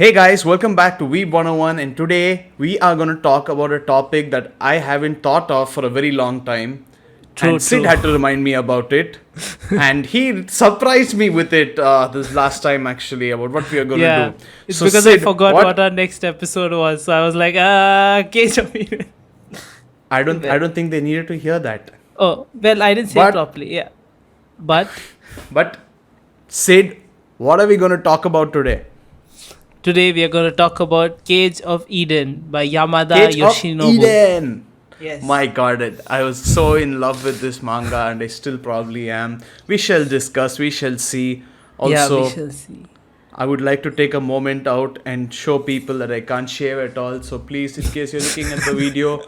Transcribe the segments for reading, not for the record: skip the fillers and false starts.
Hey guys, welcome back to Weeb101, and today we are going to talk about a topic that I haven't thought of for a very long time. And Sid had to remind me about it. And he surprised me with it this last time actually about what we are going to do. It's So because Sid, I forgot what our next episode was. So I was like, Cage of Eden. I don't think they needed to hear that. Oh, well, I didn't say it properly. Yeah. But Sid, what are we going to talk about today? Today we are going to talk about Cage of Eden by Yamada Cage Yoshinobu. of Eden. Yes. My god, I was so in love with this manga and I still probably am. We shall discuss, we shall see. Also, we shall see. I would like to take a moment out and show people that I can't shave at all. So please, in case you're looking at the video,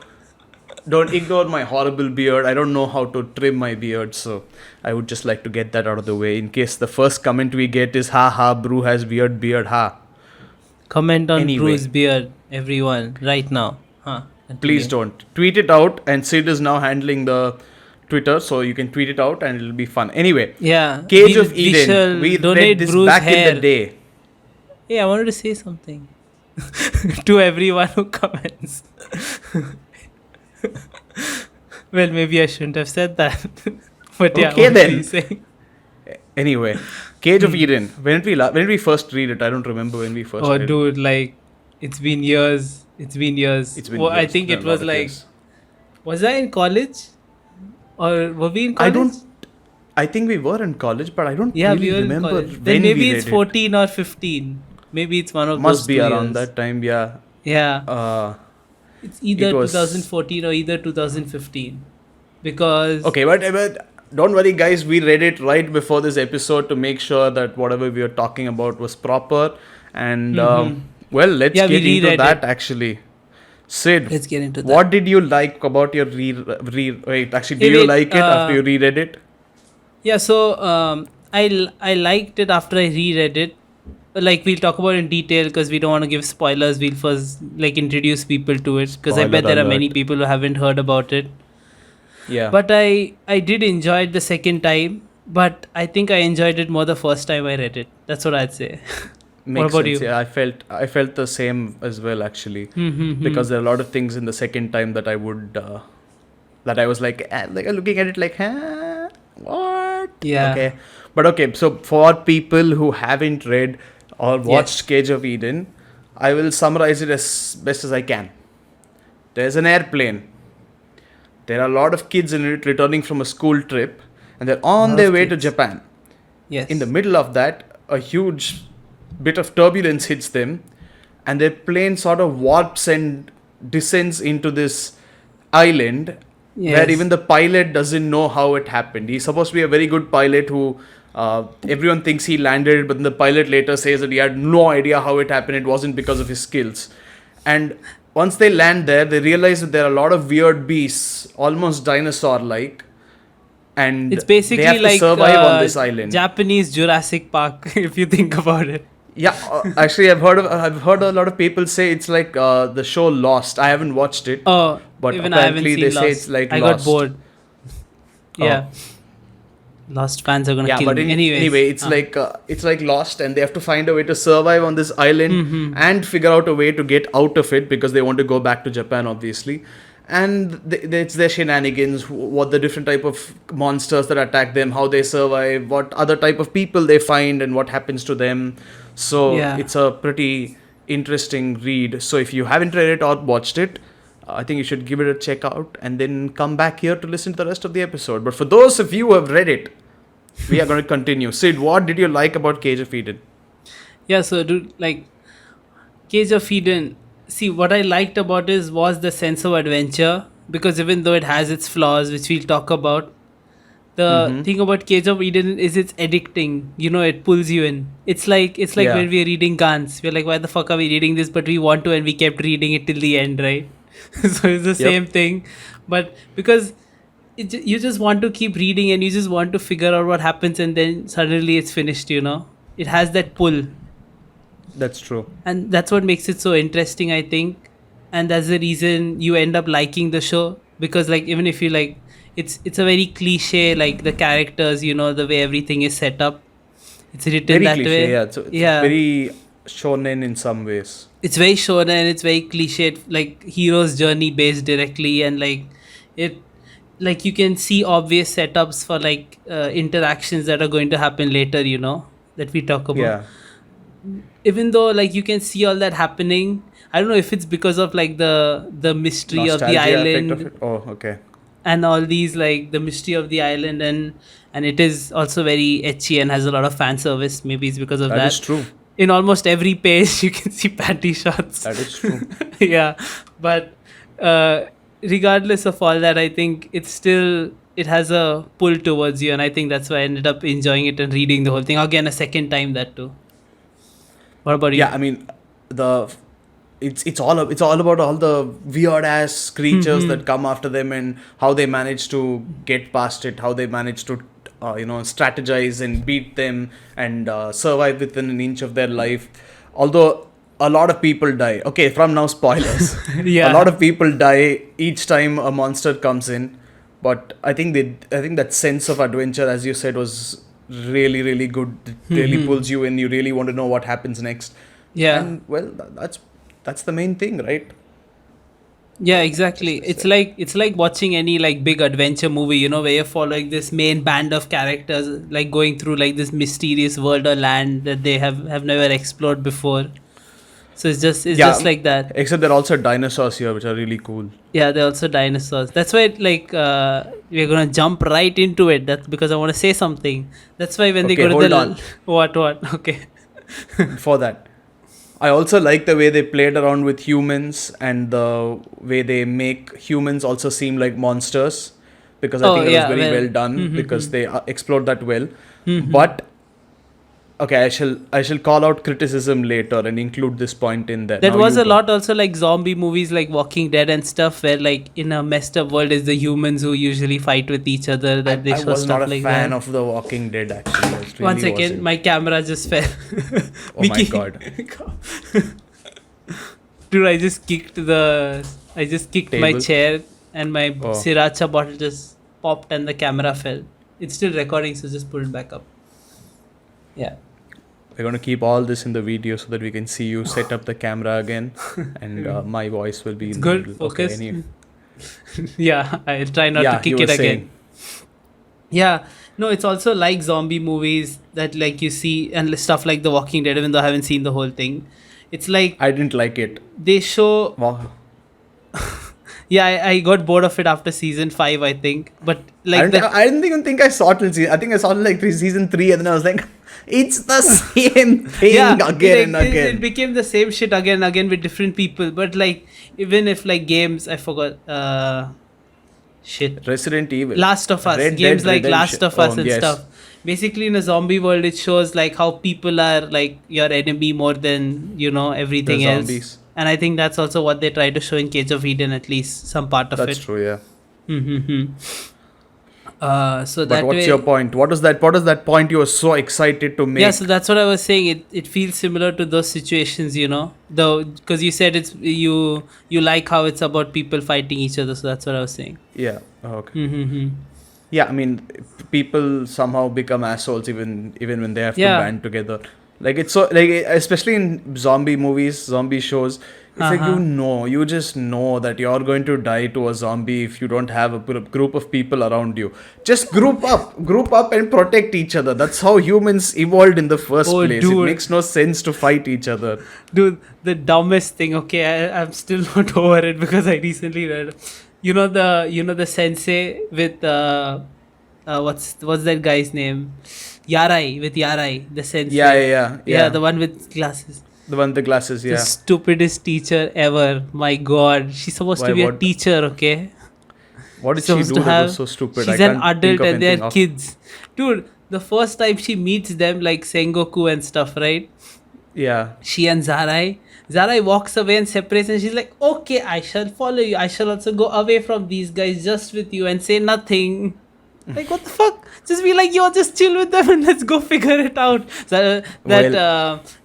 don't ignore my horrible beard. I don't know how to trim my beard. So I would just like to get that out of the way. In case the first comment we get is, ha ha, Bru has weird beard, ha. Comment on Bru's beard, everyone, right now. Please don't. Tweet it out, and Sid is now handling the Twitter, so you can tweet it out and it'll be fun. Anyway, Cage of Eden. We read this Bru's back hair. in the day. Hey, I wanted to say something to everyone who comments. Well, maybe I shouldn't have said that. But yeah, Okay, what then. were you saying? Anyway, Cage of Eden. When did we first read it? I don't remember when we first read it. Oh, dude, like, it's been years. It's been years. I think it was like, was I in college? Or were we in college? I think we were in college, but I don't we really were in remember college. when Then maybe we it's read 14 or 15. Maybe it's one of it. those Must be 2 around years. that time, yeah. Yeah. It's either it was 2014 or either 2015. Because... Okay, but don't worry, guys. We read it right before this episode to make sure that whatever we were talking about was proper. And, well, let's get into that, actually. Sid, let's get into that. What did you like about your wait, actually, do you like it after you reread it? Yeah, so I liked it after I reread it. Like, we'll talk about it in detail because we don't want to give spoilers. We'll first, like, introduce people to it because I bet there are many people who haven't heard about it. Yeah. But I did enjoy it the second time, but I think I enjoyed it more the first time I read it. That's what I'd say. Makes what about sense. you? Yeah, I felt the same as well, actually, because there are a lot of things in the second time that I would that I was like looking at it like, huh, what? Yeah. Okay, but okay. So for people who haven't read or watched Cage of Eden, I will summarize it as best as I can. There's an airplane. There are a lot of kids in it returning from a school trip, and they're on their way to Japan. Yes. In the middle of that, a huge bit of turbulence hits them, and their plane sort of warps and descends into this island where even the pilot doesn't know how it happened. He's supposed to be a very good pilot who everyone thinks he landed, but the pilot later says that he had no idea how it happened. It wasn't because of his skills. And once they land there, they realize that there are a lot of weird beasts, almost dinosaur-like, and it's basically they have to like survive on this island. Japanese Jurassic Park, if you think about it. Yeah, actually, I've heard a lot of people say it's like the show Lost. I haven't watched it. Oh, but even I haven't apparently seen they Lost. say it's like I Lost. got bored. Yeah. Lost fans are gonna kill me. Anyway, it's like Lost, and they have to find a way to survive on this island and figure out a way to get out of it because they want to go back to Japan, obviously. And it's their shenanigans, what the different type of monsters that attack them, how they survive, what other type of people they find, and what happens to them. So it's a pretty interesting read. So if you haven't read it or watched it, I think you should give it a check out and then come back here to listen to the rest of the episode. But for those of you who have read it, we are going to continue. Sid, what did you like about Cage of Eden? Yeah, so dude, like, Cage of Eden, see, what I liked about it was the sense of adventure, because even though it has its flaws, which we'll talk about, the thing about Cage of Eden is it's addicting. You know, it pulls you in. It's like when we're reading Gans. We're like, why the fuck are we reading this? But we want to, and we kept reading it till the end, right? So it's the same thing. But because you just want to keep reading and you just want to figure out what happens, and then suddenly it's finished, you know? It has that pull. That's true. And that's what makes it so interesting, I think. And that's the reason you end up liking the show. Because, like, even if you like, it's a very cliche, like the characters, you know, the way everything is set up. It's written Very that cliche, way. yeah. So it's very shonen in some ways. It's very shonen and it's very cliched, like hero's journey based directly, and like it, like you can see obvious setups for like interactions that are going to happen later, that we talk about. Yeah. Even though like you can see all that happening, I don't know if it's because of like the mystery of the Nostalgia island effect of it. Oh, okay. and all these, like the mystery of the island, and it is also very ecchi and has a lot of fan service. Maybe it's because of that. That is true. In almost every page you can see panty shots. That is true. Yeah, but regardless of all that, I think it has a pull towards you, and I think that's why I ended up enjoying it and reading the whole thing again a second time, that too. What about you? Yeah, I mean, it's all about all the weird ass creatures that come after them and how they manage to get past it, how they manage to strategize and beat them and survive within an inch of their life. Although a lot of people die. Okay, from now spoilers. Yeah. A lot of people die each time a monster comes in, but I think that sense of adventure, as you said, was really, really good. It really pulls you in. You really want to know what happens next. Yeah. And well, that's the main thing, right? Yeah, exactly. It's like watching any like big adventure movie, where you're following this main band of characters like going through like this mysterious world or land that they have never explored before. So it's just like that. Except there are also dinosaurs here, which are really cool. Yeah, they're also dinosaurs. That's why we're gonna jump right into it. That's because I want to say something. That's why when they Okay, go to hold on. what okay. For that, I also like the way they played around with humans and the way they make humans also seem like monsters, because I think it was very well done because they explored that well. But okay, I shall call out criticism later and include this point in there. There Now was you a go. lot also like zombie movies like Walking Dead and stuff, where like in a messed up world is the humans who usually fight with each other, that they I show was stuff not a like fan that. of The Walking Dead, actually. I really One second, wasn't. my camera just fell. Oh my god. Dude, I just kicked my Table? chair and my Oh. sriracha bottle just popped and the camera fell. It's still recording, so just pull it back up. Yeah. We're going to keep all this in the video so that we can see you set up the camera again, and my voice will be in Good, the middle. focus. Okay, anyway. Yeah, I'll try not to you kick were it again. saying. Yeah, no, it's also like zombie movies that like you see and stuff like The Walking Dead, even though I haven't seen the whole thing. It's like I didn't like it. they show. Wow. Yeah, I got bored of it after season 5, I think. But like I didn't even think I saw it till season. I think I saw it like season 3, and then I was like, it's the same thing again and again. It became the same shit again and again with different people. But like, even if like games, I forgot. Shit. Resident Evil. Last of Us. Red Games Dead like Redemption. Last of Us Oh, and yes. stuff. Basically, in a zombie world, it shows like how people are like your enemy more than everything The else. zombies. And I think that's also what they try to show in Cage of Eden, at least some part of That's it. true, yeah. So But that what's way, your point? What is that point you were so excited to make? yeah, so that's what I was saying. It feels similar to those situations, though, because you said it's you like how it's about people fighting each other. So that's what I was saying. Yeah. Okay. Yeah, I mean, people somehow become assholes even when they have to band together. Like it's so like, especially in zombie movies, zombie shows. It's like you just know that you're going to die to a zombie if you don't have a group of people around you. Just group up and protect each other. That's how humans evolved in the first place. Dude. It makes no sense to fight each other. Dude, the dumbest thing. Okay, I'm still not over it because I recently read. The sensei with what's that guy's name? Yarai, the sensei. Yeah. The one with glasses. The one with the glasses, yeah. The stupidest teacher ever. My God, she's supposed to be a What? teacher. Okay. What did she Supposed do to that have- was so stupid? She's I an can't think adult of and they're anything off- kids. Dude, the first time she meets them, like Sengoku and stuff, right? Yeah. She and Zarai walks away and separates, and she's like, okay, I shall follow you. I shall also go away from these guys just with you and say nothing. Like, what the fuck? Just be like, yo, just chill with them and let's go figure it out. So,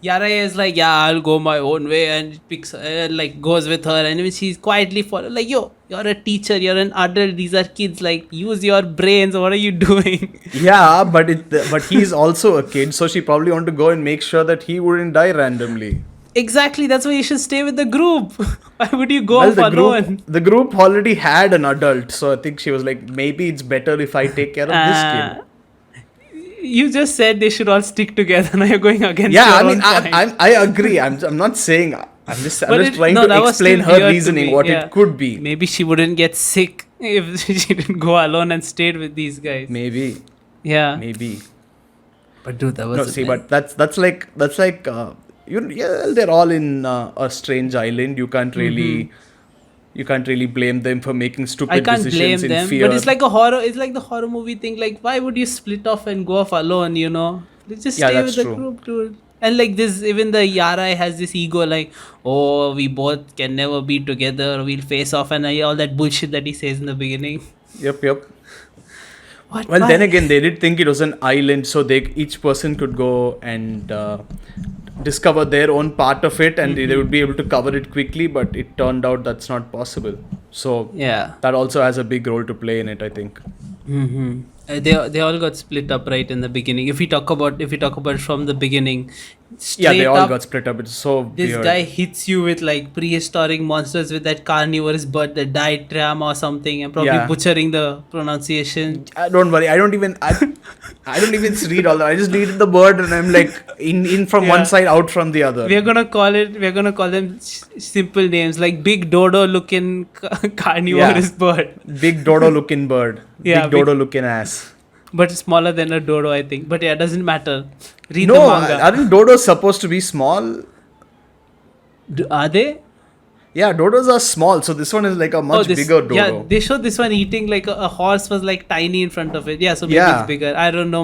Yara is like, yeah, I'll go my own way, and picks, like, goes with her, and when she's quietly follow, like, yo, you're a teacher, you're an adult, these are kids, like, use your brains, what are you doing? Yeah, but he's also a kid, so she probably wanted to go and make sure that he wouldn't die randomly. Exactly, that's why you should stay with the group. Why would you go off alone? The group already had an adult, so I think she was like, maybe it's better if I take care of this kid. You just said they should all stick together. Now you're going against your own point. I agree. I'm not saying. I'm just trying to explain her reasoning, what it could be. Maybe she wouldn't get sick if she didn't go alone and stayed with these guys. Maybe. Yeah. Maybe. But dude, that was but that's like they're all in a strange island. You can't really blame them for making stupid decisions in them, fear. but it's like a horror. It's like the horror movie thing. Like, why would you split off and go off alone? You know, just stay with the group, dude. And like this, even the Yara has this ego, like, oh, we both can never be together. We'll face off, and all that bullshit that he says in the beginning. Yep. What? Well, then again, they did think it was an island, so each person could go and discover their own part of it, and they would be able to cover it quickly. But it turned out that's not possible. So yeah, that also has a big role to play in it, I think. Mm-hmm. They all got split up right in the beginning. If we talk about from the beginning, they all got split up. It's so this weird. Guy hits you with like prehistoric monsters with that carnivorous bird, the diagram or something, and probably butchering the pronunciation. Don't worry, I don't even read all that. I just read the bird and I'm like in from one side, out from the other. We're gonna call them simple names like big dodo looking carnivorous bird. Big dodo looking bird. Big dodo looking ass. But smaller than a dodo, I think. But yeah, it doesn't matter. Read the No, manga. aren't dodos supposed to be small? Are they? Yeah, dodos are small, so this one is like a much bigger dodo. Yeah, they showed this one eating like a horse was like tiny in front of it. Yeah, so maybe it's bigger. I don't know.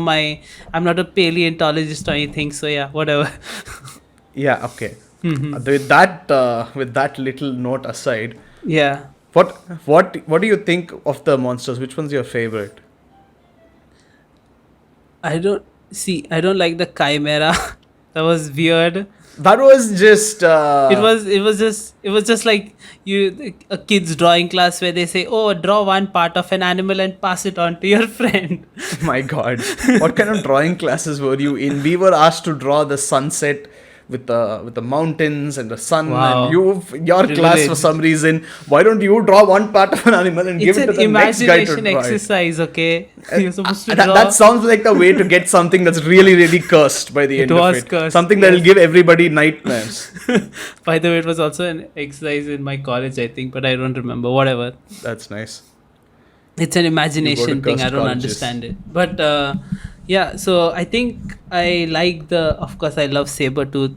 I'm not a paleontologist or anything, so yeah, whatever. Yeah, okay. Mm-hmm. With that little note aside, yeah. What do you think of the monsters? Which one's your favorite? I don't like the chimera. That was weird. That was just it was just like a kid's drawing class where they say, oh, draw one part of an animal and pass it on to your friend. My god, what kind of drawing classes were you in? We were asked to draw the sunset with the mountains and the sun. Wow. And your class, for some reason, why don't you draw one part of an animal and give it to the next guy to draw? It's an imagination exercise, okay? You're supposed to draw. That sounds like the way to get something that's really, really cursed by the end of it. It was cursed. Something that will give everybody nightmares. By the way, it was also an exercise in my college, I think, but I don't remember. Whatever. That's nice. It's an imagination thing. I don't understand it. But yeah, so I think I like of course, I love saber-tooth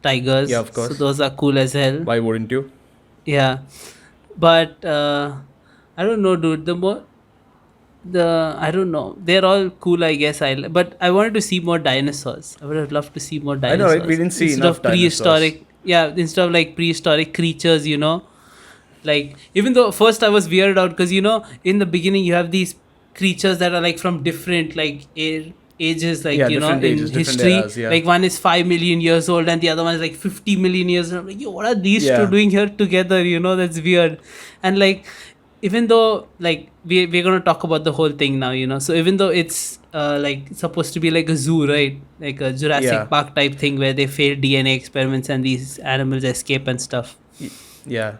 tigers. Yeah, of course. So those are cool as hell. Why wouldn't you? Yeah. But I don't know, dude. I don't know. They're all cool, I guess. But I wanted to see more dinosaurs. I would have loved to see more dinosaurs. I know, right? We didn't see enough prehistoric. Yeah, instead of like prehistoric creatures, you know. Like, even though first I was weirded out because, you know, in the beginning you have these creatures that are like from different like ages, like, you know, in history. Eras, like one is 5 million years old and the other one is like 50 million years old. I'm like, yo, what are these two doing here together? You know, that's weird. And like, even though like we're going to talk about the whole thing now, you know, so even though it's like supposed to be like a zoo, right? Like a Jurassic Park type thing where they fail DNA experiments and these animals escape and stuff. Yeah.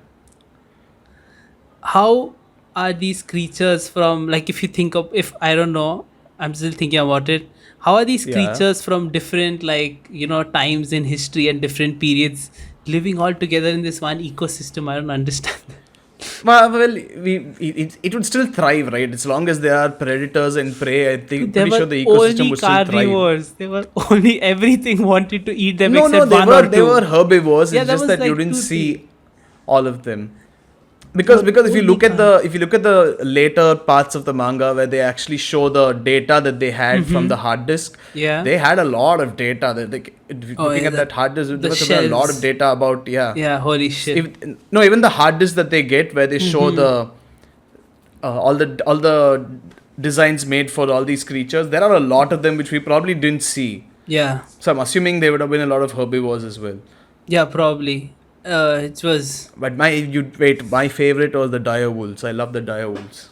How are these creatures from, like, I don't know, I'm still thinking about it. How are these creatures from different, like, you know, times in history and different periods living all together in this one ecosystem? I don't understand. Well, it would still thrive, right? As long as there are predators and prey, I think pretty sure the ecosystem would still thrive. They were only everything wanted to eat them except one or two. They were herbivores. Yeah, it's just that like you didn't see all of them. Because if you look at the later parts of the manga where they actually show the data that they had from the hard disk, they had a lot of data. Looking at that hard disk, there was a lot of data about holy shit. Even the hard disk that they get where they show the all the designs made for all these creatures. There are a lot of them which we probably didn't see. Yeah. So I'm assuming there would have been a lot of herbivores as well. Yeah, probably. It was But my favorite was the dire wolves. I love the dire wolves.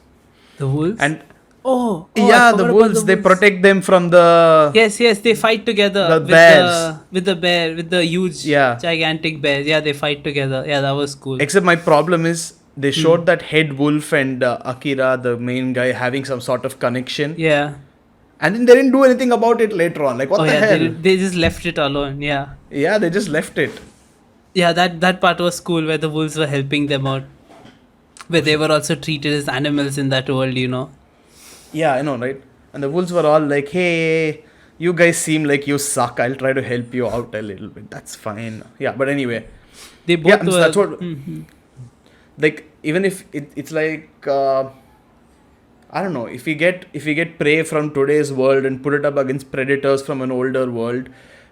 the wolves. And I yeah, forgot the about wolves, they wolves. protect them from the Yes, they fight together The with bears. with the bear, with the huge, Yeah. gigantic bear. Yeah, they fight together. Yeah, that was cool. Except my problem is they showed that head wolf and Akira, the main guy, having some sort of connection. Yeah. And then they didn't do anything about it later on. Like, what Oh the yeah, hell? they just left it alone. Yeah. Yeah, they just left it. Yeah, that part was cool where the wolves were helping them out. Where they were also treated as animals in that world, you know. Yeah, I know, right? And the wolves were all like, hey, you guys seem like you suck. I'll try to help you out a little bit. That's fine. Yeah, but anyway. They both Yeah, were. that's what. Mhm. Like, even if it's like, I don't know, if we get prey from today's world and put it up against predators from an older world,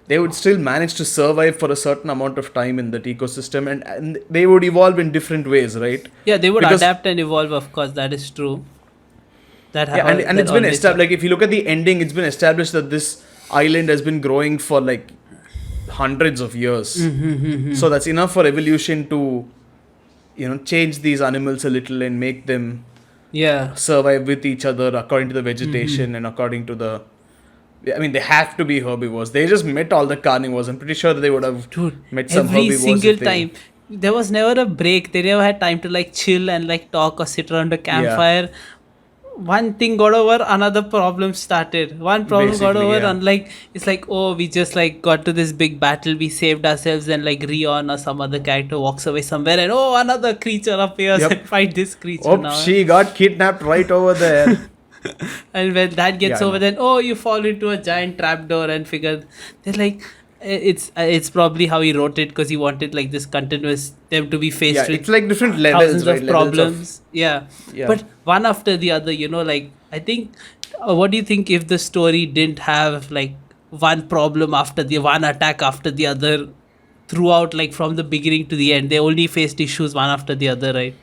they would still manage to survive for a certain amount of time in that ecosystem, and they would evolve in different ways, right? Yeah, they would Because- adapt and evolve. Of course, that is true. Yeah, and it's been established. Like, if you look at the ending, it's been established that this island has been growing for like hundreds of years. So that's enough for evolution to, change these animals a little and make them Yeah. survive with each other according to the vegetation and according to the. I mean, they have to be herbivores. They just met all the carnivores. I'm pretty sure they would have Dude, met some every herbivores. single if they- time. There was never a break. They never had time to like chill and like talk or sit around a campfire. One thing got over, another problem started. One problem got Basically, over, yeah. and like it's like, oh, we just like got to this big battle, we saved ourselves, and like Rion or some other character walks away somewhere, and oh, another creature appears Yep. and fight this creature Oh, now. she got kidnapped right over there. And when that gets Yeah, I over, know. then oh, you fall into a giant trapdoor and figure they're like, it's probably how he wrote it because he wanted like this continuous them to be faced Yeah, with it's like different levels, thousands right? of Levels problems. Yeah. Yeah. But one after the other, like I think, what do you think if the story didn't have like one problem after the one attack after the other throughout, like from the beginning to the end? They only faced issues one after the other, right?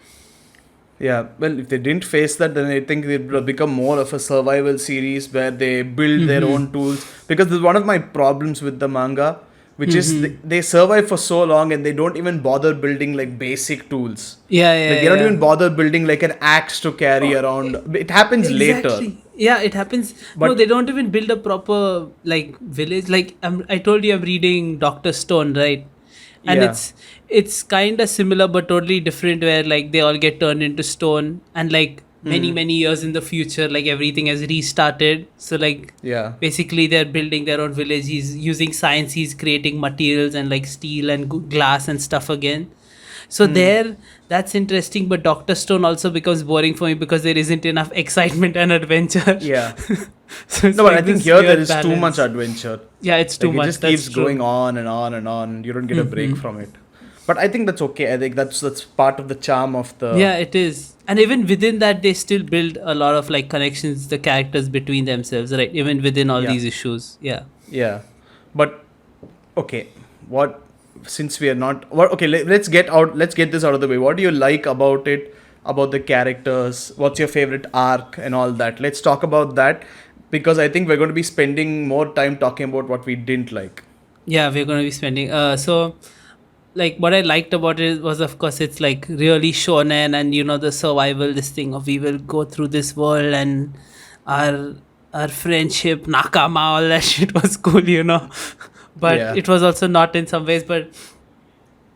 Yeah, well, if they didn't face that, then I think it would have become more of a survival series where they build their own tools. Because this is one of my problems with the manga, which is they survive for so long and they don't even bother building like basic tools. Yeah, Like, they don't even bother building like an axe to carry around. It happens later. Yeah, it happens. No, But- they don't even build a proper like village. Like I told you, I'm reading Doctor Stone, right? And Yeah. it's kind of similar but totally different. Where like they all get turned into stone, and like many years in the future, like everything has restarted. So like Yeah. basically they're building their own village. He's using science. He's creating materials and like steel and glass and stuff again. So there, that's interesting. But Doctor Stone also becomes boring for me because there isn't enough excitement and adventure. Yeah. So it's No, but like I think this here weird there is too balance. much adventure. Yeah, it's too Like, much. it just That's keeps true. going on and on and on. You don't get a break from it. But I think that's okay. I think that's part of the charm of the. Yeah, it is. And even within that, they still build a lot of like connections, the characters between themselves, right? Even within all Yeah. these issues. Yeah. Yeah, but okay. What? Since we are not. What? Okay, let's get out. Let's get this out of the way. What do you like about it? About the characters? What's your favorite arc and all that? Let's talk about that because I think we're going to be spending more time talking about what we didn't like. Yeah, we're going to be spending. So, like, what I liked about it was, of course, it's like really shonen and, the survival, this thing of we will go through this world and our friendship, nakama, all that shit was cool, But Yeah. it was also not in some ways. But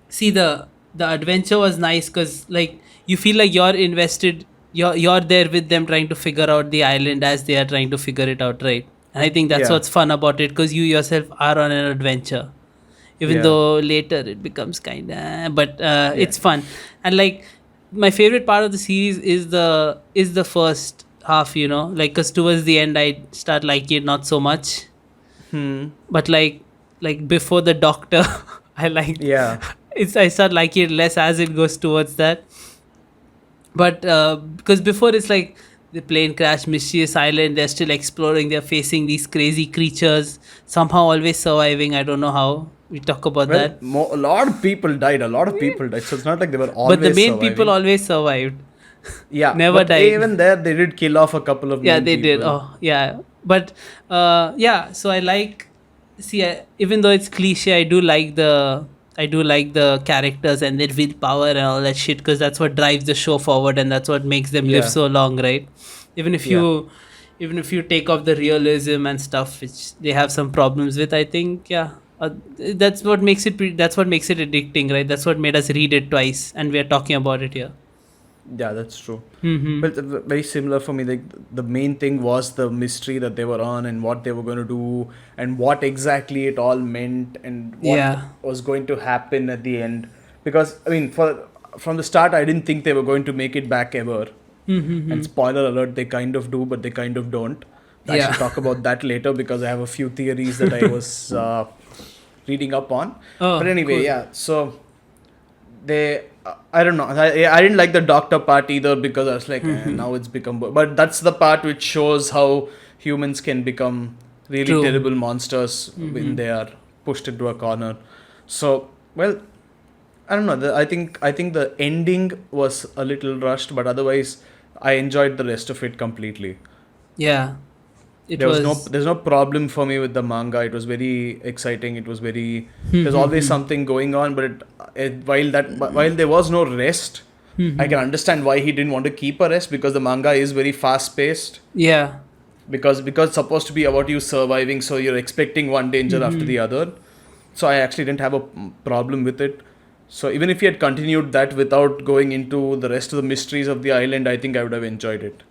see, the adventure was nice because, like, you feel like you're invested, you're there with them trying to figure out the island as they are trying to figure it out, right? And I think that's Yeah. what's fun about it because you yourself are on an adventure. Even Yeah. though later it becomes kind of, but it's fun. And like my favorite part of the series is the first half, like because towards the end I start liking it not so much. But like before the doctor, I like Yeah. I start liking it less as it goes towards that. But because before it's like the plane crash, mysterious island, they're still exploring, they're facing these crazy creatures, somehow always surviving. I don't know how. We talk about Well, that. a lot of people died. So it's not like they were always. But the main surviving. people always survived. Yeah, Never but died. even there, they did kill off a couple of Yeah, main they did. people. Oh, yeah. But yeah, so I like, see, even though it's cliche, I do like the characters and their willpower and all that shit, because that's what drives the show forward and that's what makes them live Yeah, so long, right? Even if yeah, you even if you take off the realism and stuff which they have some problems with, I think, yeah, that's what makes it that's what makes it addicting, right? That's what made us read it twice, and we're talking about it here. yeah, that's true. Mm-hmm. But very similar for me. Like the main thing was the mystery that they were on and what they were going to do and what exactly it all meant and what Yeah. was going to happen at the end. Because I mean, from the start, I didn't think they were going to make it back ever. And Mm-hmm. spoiler alert, they kind of do, but they kind of don't. I Yeah. shall talk about that later because I have a few theories that I was reading up on. But Oh, anyway, cool. yeah. So they, I don't know. I didn't like the doctor part either because I was like, Mm-hmm. now it's become. But that's the part which shows how humans can become really True. terrible monsters when Mm-hmm. they are pushed into a corner. So, well, I don't know. I think the ending was a little rushed, but otherwise, I enjoyed the rest of it completely. Yeah. It There was no was. there's no problem for me with the manga. It was very exciting. It was very there's always Mm-hmm. something going on, but while there was no rest, I Mm-hmm. can understand why he didn't want to keep a rest because the manga is very fast paced. Yeah. Because it's supposed to be about you surviving, so you're expecting one danger after Mm-hmm. the other. So I actually didn't have a problem with it. So even if he had continued that without going into the rest of the mysteries of the island, I think I would have enjoyed it.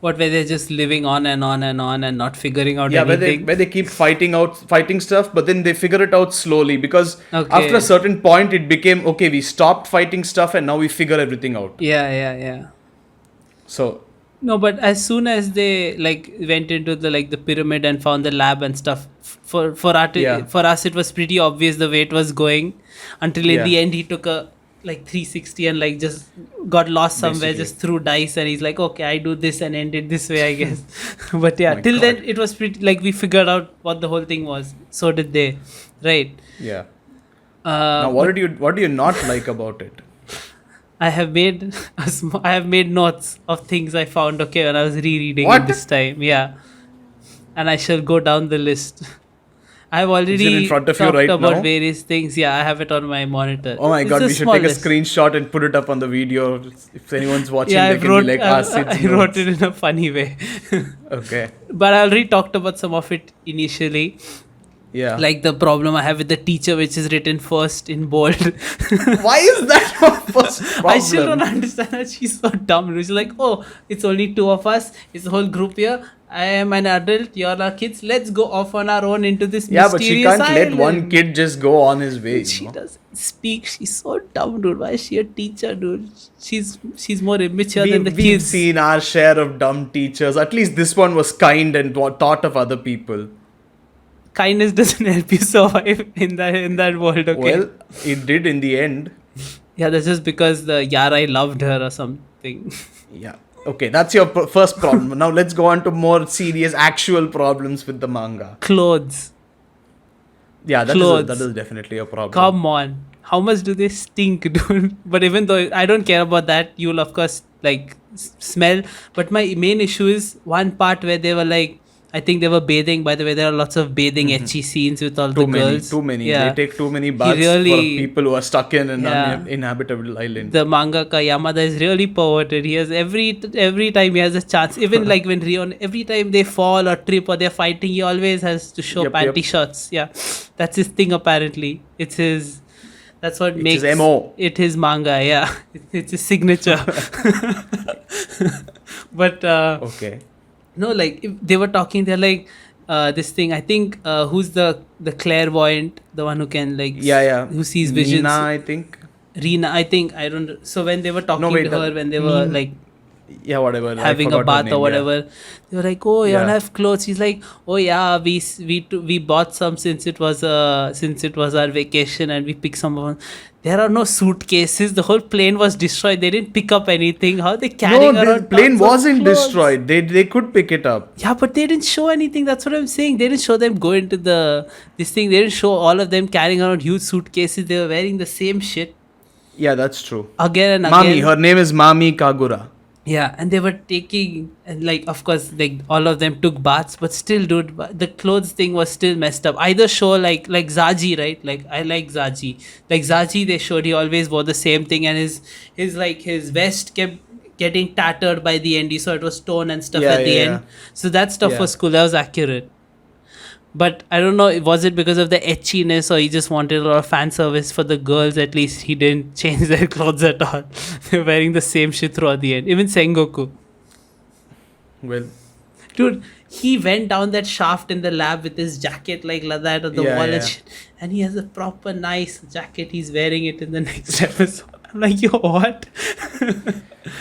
What, were they just living on and on and on and not figuring out Yeah, anything? where they keep fighting stuff, but then they figure it out slowly because after a Okay. certain point it became okay, we stopped fighting stuff and now we figure everything out. Yeah, yeah, yeah. So No, but as soon as they like went into the like the pyramid and found the lab and stuff, yeah, for us it was pretty obvious the way it was going, until in yeah, the end he took a like 360 and like just got lost somewhere, basically. just threw dice, and he's like, okay, I do this and end it this way, I guess. But yeah, My till then God. it was pretty like we figured out what the whole thing was. So did they, right? Yeah. Now But what do you not like about it? I have made I have made notes of things I found, okay, when I was rereading it What? this time. Yeah, and I shall go down the list. I've Is it in already front of you talked right about now? various things. Yeah, I have it on my monitor. Oh my It's God, a we should small take a list. screenshot and put it up on the video. If anyone's watching, Yeah, they can be like, Sid's I wrote notes. it in a funny way. Okay. But I already talked about some of it initially. Yeah. Like the problem I have with the teacher, which is written first in bold. Why is that your first problem? I still don't understand that. She's so dumb. She's like, oh, it's only two of us. It's the whole group here. I am an adult. You're our kids. Let's go off on our own into this Yeah, but she mysterious can't let one island." kid just go on his way, Dude, she doesn't speak. She's so dumb, dude. Why is she a teacher, dude? She's more immature than the We've kids. seen our share of dumb teachers. At least this one was kind and thought of other people. Kindness doesn't help you survive in that world. Okay. Well, it did in the end. Yeah, that's just because the Yarai loved her or something. Yeah. Okay, that's your first problem. Now let's go on to more serious, actual problems with the manga. Clothes. Yeah, Clothes. that is definitely a problem. Come on. How much do they stink, dude? But even though I don't care about that, you'll of course like smell. But my main issue is one part where they were like, I think they were bathing. By the way, there are lots of bathing etchy scenes with all the girls. Too many. Yeah. They take too many baths really- for people who are stuck in an Yeah. uninhabitable island. The mangaka Yamada is really perverted. He has every time he has a chance. Even like when Rion, every time they fall or trip or they're fighting, he always has to show Yep, panty yep. shots. Yeah, that's his thing apparently. It's his. That's what It's makes his MO. it his manga. Yeah, it's his signature. But Okay. no, like if they were talking, they're like this thing. I think who's the clairvoyant, the one who can like Yeah. who sees visions. Nina, I think. Rina, I think I don't. So when they were talking wait, to her, when they were like Yeah, whatever. I having forgot a her bath name, or yeah. whatever, they were like, "Oh, you all Yeah. have clothes." She's like, "Oh yeah, we bought some since it was our vacation and we picked some of them." There are no suitcases. The whole plane was destroyed. They didn't pick up anything. How are they carrying No, the around? plane tons of wasn't clothes? destroyed. They could pick it up. Yeah, but they didn't show anything. That's what I'm saying. They didn't show them go into this thing. They didn't show all of them carrying around huge suitcases. They were wearing the same shit Yeah, that's true. again and Mami, again. her name is Mami Kagura. Yeah, and they were taking, and like, of course, like all of them took baths, but still, dude, the clothes thing was still messed up. Either show like Zaji, right? Like I like Zaji. Like Zaji, they showed he always wore the same thing, and his vest kept getting tattered by the end. You saw it was torn and stuff Yeah, at the yeah, yeah. end. So that stuff Yeah. was cool. That was accurate. But I don't know, was it because of the etchiness or he just wanted a lot of fan service for the girls? At least he didn't change their clothes at all. They're wearing the same shit throughout the end. Even Sengoku. Well, Dude, he went down that shaft in the lab with his jacket like that on the yeah, wall and yeah. shit. And he has a proper nice jacket. He's wearing it in the next episode. I'm like, yo, what? You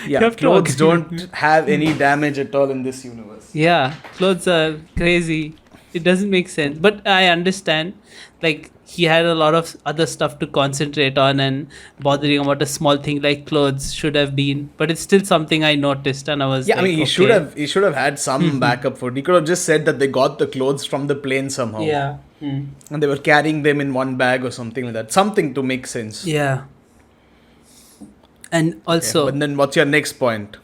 Yeah, have to clothes agree with don't have any damage at all in this universe. Yeah, clothes are crazy. It doesn't make sense. But I understand. Like, he had a lot of other stuff to concentrate on, and bothering about a small thing like clothes should have been. But it's still something I noticed, and I was Yeah, like, I mean, okay. he should have had some backup for it. He could have just said that they got the clothes from the plane somehow. Yeah. And they were carrying them in one bag or something like that. Something to make sense. Yeah. And Yeah, also, but then what's your next point?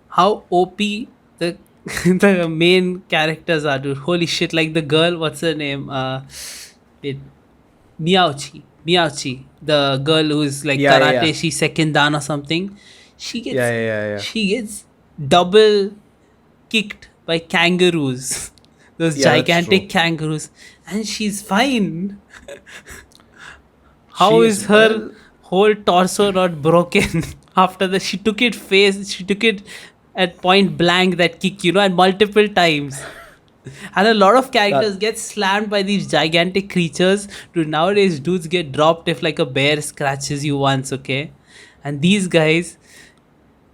how OP the the main characters are, dude. Holy shit! Like the girl, what's her name? Wait, Miyachi, the girl who's like Yeah, karate. yeah, yeah. She's second dan or something. She gets Yeah, yeah, yeah, yeah. she gets double kicked by kangaroos, those Yeah, that's gigantic true. kangaroos, and she's fine. How She's is her well. whole torso not broken after that? She took it she took it at point blank, that kick, and multiple times. And a lot of characters That, get slammed by these gigantic creatures. Dude, nowadays dudes get dropped if like a bear scratches you once, okay? And these guys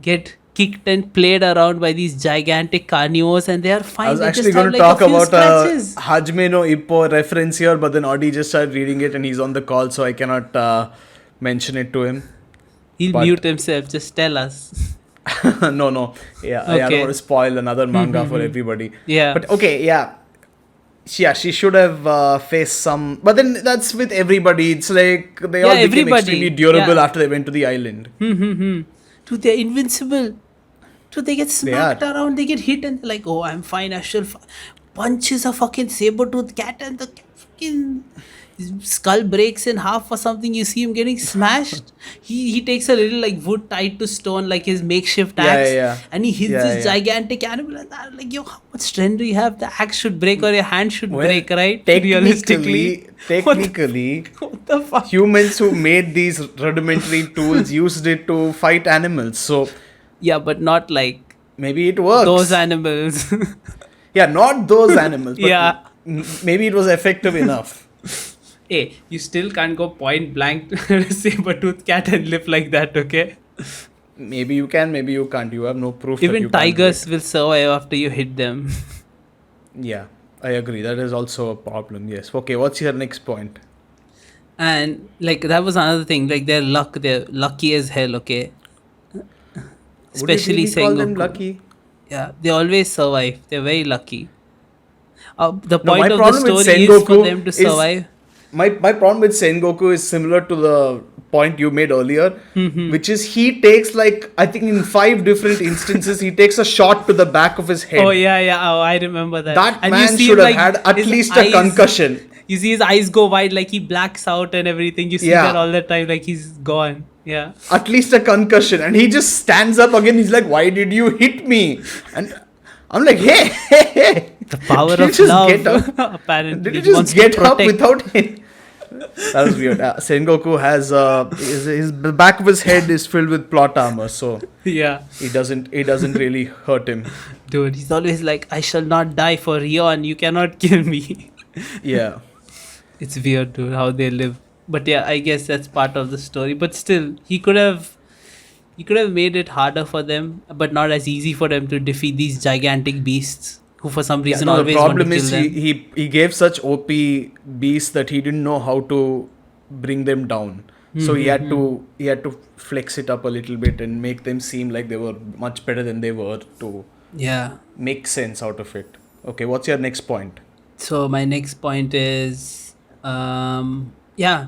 get kicked and played around by these gigantic carnivores, and they are I fine. was They actually just have going to like a talk few about scratches. Hajime no Ippo reference here, but then Audi just started reading it and he's on the call, so I cannot mention it to him. He'll But mute himself. Just tell us. no, no. Yeah, I don't Okay. want to spoil another manga for everybody. Yeah. But okay, yeah. Yeah, she should have faced some. But then that's with everybody. It's like they all Yeah, became everybody. extremely durable Yeah. after they went to the island. Dude, they're invincible. Dude, they get They smacked are. around, they get hit, and they're like, oh, I'm fine, I shall. Punches a fucking saber-toothed cat, and the fucking skull breaks in half or something. You see him getting smashed. He takes a little like wood tied to stone, like his makeshift Yeah, axe, yeah. and he hits Yeah, this yeah. gigantic animal. And I'm like, yo, how much strength do you have? The axe should break or your hand should Well, break, right? technically, What the- technically, what the fuck? humans who made these rudimentary tools used it to fight animals. So Yeah, but not like maybe it works. those animals. Yeah, not those animals, but Yeah. maybe it was effective enough. Hey, you still can't go point blank to a saber-toothed cat and live like that, okay? Maybe you can, maybe you can't. You have no proof. that Even you can't do tigers will survive after you hit them. it. Yeah, I agree. That is also a problem. Yes. Okay. What's your next point? And like that was another thing. Like they're lucky as hell, okay? Especially Would you really call them Sengoku. lucky? Yeah, they always survive. They're very lucky. The No, point my of the problem with story is for Sengoku them to is- survive. My problem with Sengoku is similar to the point you made earlier, which is he takes like I think in 5 different instances he takes a shot to the back of his head. Oh yeah, yeah. Oh, I remember that. That And man you see should him, have had at his least a eyes- concussion. You see his eyes go wide, like he blacks out and everything. You see Yeah. that all the time, like he's gone. Yeah. At least a concussion, and he just stands up again. He's like, "Why did you hit me?" And I'm like, "Hey, hey, hey! The power Did you of just love. get up? Apparently, Did you it just wants to get up protect. without him?" That was weird. Sengoku has his the back of his head is filled with plot armor, so Yeah, it doesn't really hurt him. dude, he's always like, "I shall not die for Rion. You cannot kill me." Yeah. It's weird, dude, how they live. But yeah, I guess that's part of the story. But still, he could have made it harder for them, but not as easy for them to defeat these gigantic beasts who, for some Yeah, reason, no, the always want to problem kill is them. he gave such OP beasts that he didn't know how to bring them down. So he had to flex it up a little bit and make them seem like they were much better than they were to Yeah. make sense out of it. Okay, what's your next point? So my next point is, yeah,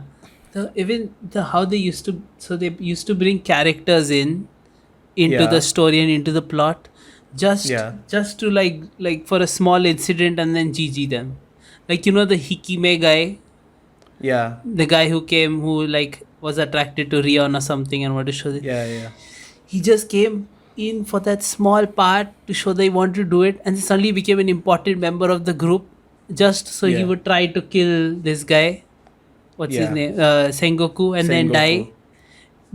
even the how they used to, so they used to bring characters in, into Yeah. the story and into the plot, just Yeah. just to like for a small incident and then GG them. Like the Hikime guy, Yeah. the guy who came, who like was attracted to Rion or something and wanted to show it. Yeah. Yeah. He just came in for that small part to show that he wanted to do it, and suddenly became an important member of the group, just so he Yeah. would try to kill this guy. What's his Yeah. name? Sengoku, and then Sengoku. die.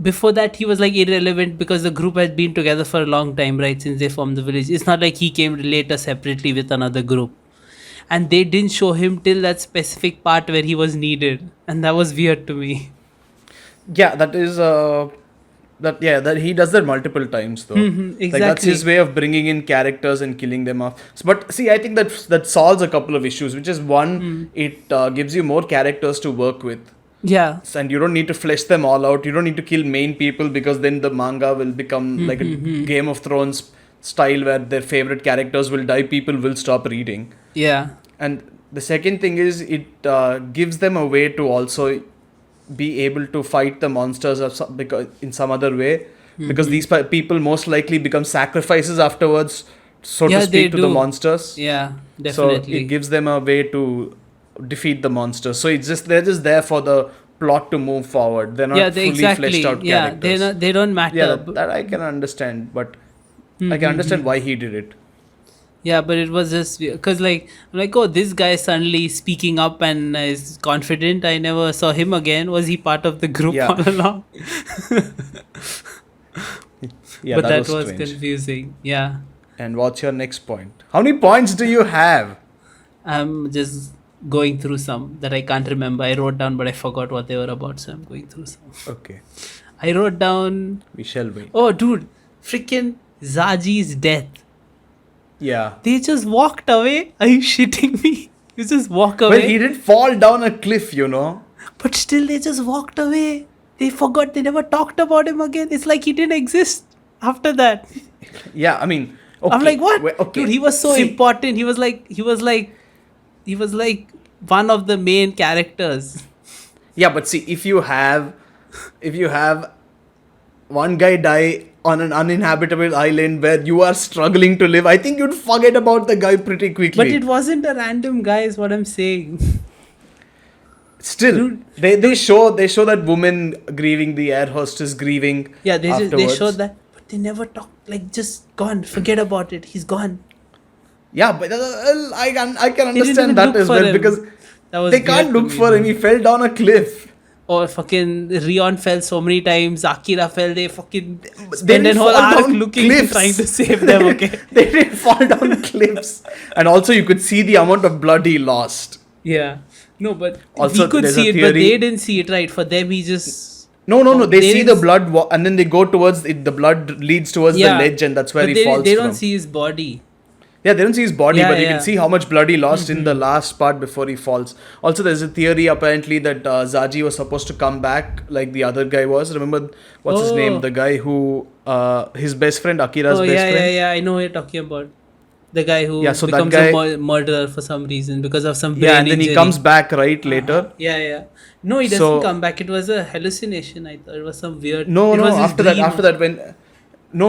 Before that, he was like irrelevant because the group had been together for a long time, right? Since they formed the village. It's not like he came later separately with another group. And they didn't show him till that specific part where he was needed. And that was weird to me. Yeah, that is that he does that multiple times though. Exactly. Like that's his way of bringing in characters and killing them off. But see, I think that solves a couple of issues, which is one, it gives you more characters to work with. Yeah. And you don't need to flesh them all out. You don't need to kill main people, because then the manga will become like a Game of Thrones style where their favorite characters will die, people will stop reading. Yeah. And the second thing is it gives them a way to also be able to fight the monsters or because in some other way, because these people most likely become sacrifices afterwards, so Yeah, to they speak, to the do. monsters. Yeah, So definitely. it gives them a way to defeat the monsters. So they're just there for the plot to move forward. They're not Yeah, fully exactly. fleshed out Yeah, characters. they don't matter. Yeah, that I can understand, but I can understand why he did it. Yeah, but it was just because like I'm like, oh, this guy suddenly speaking up and is confident. I never saw him again. Was he part of the group Yeah. all along? Yeah, But that, that was was strange. confusing. Yeah, And what's your next point? How many points do you have? I'm just going through some that I can't remember. I wrote down, but I forgot what they were about, so I'm going through some. Okay, I wrote down. we shall wait. Oh, dude, freaking Zaji's death. Yeah. They just walked away. Are you shitting me? You just walk away. Well, he did fall down a cliff, you know. But still, they just walked away. They forgot. They never talked about him again. It's like he didn't exist after that. Yeah, I mean, okay. I'm like, what? Okay. Dude, he was so important. He was like one of the main characters. Yeah, but see, if you have one guy die on an uninhabitable island where you are struggling to live, I think you'd forget about the guy pretty quickly. But it wasn't a random guy, is what I'm saying. Still, Dude, they show that woman grieving, the air hostess grieving. Yeah, they afterwards. showed that, but they never talked. Like, just gone. Forget about it. He's gone. Yeah, but I can They didn't understand even that look as for well, him. because That was they can't weird to look me, for man. him. He fell down a cliff. Or fucking Rion fell so many times. Akira fell. They fucking They spend didn't a whole fall arc down looking, cliffs. trying to save them. Okay. They didn't fall down cliffs. And also, you could see the amount of blood he lost. Yeah. No, but Also, we could there's see a it, but theory- they didn't see it, right? For them, he just... No. They see didn't the blood, and then they go towards it. The blood leads towards the ledge, and that's where but he falls they from. don't see his body. Yeah, they don't see his body, Yeah, but you yeah. can see how much blood he lost in the last part before he falls. Also, there's a theory apparently that Zaji was supposed to come back like the other guy was. Remember, what's his name? Oh. The guy who, his best friend, Akira's best friend. Yeah. I know what you're talking about. The guy who Yeah, so that becomes guy- a murderer for some reason because of some brain Yeah, and then he injury. comes back right later. Yeah. No, he doesn't So- come back. It was a hallucination. I thought it was some weird... No, it was his after that, dream.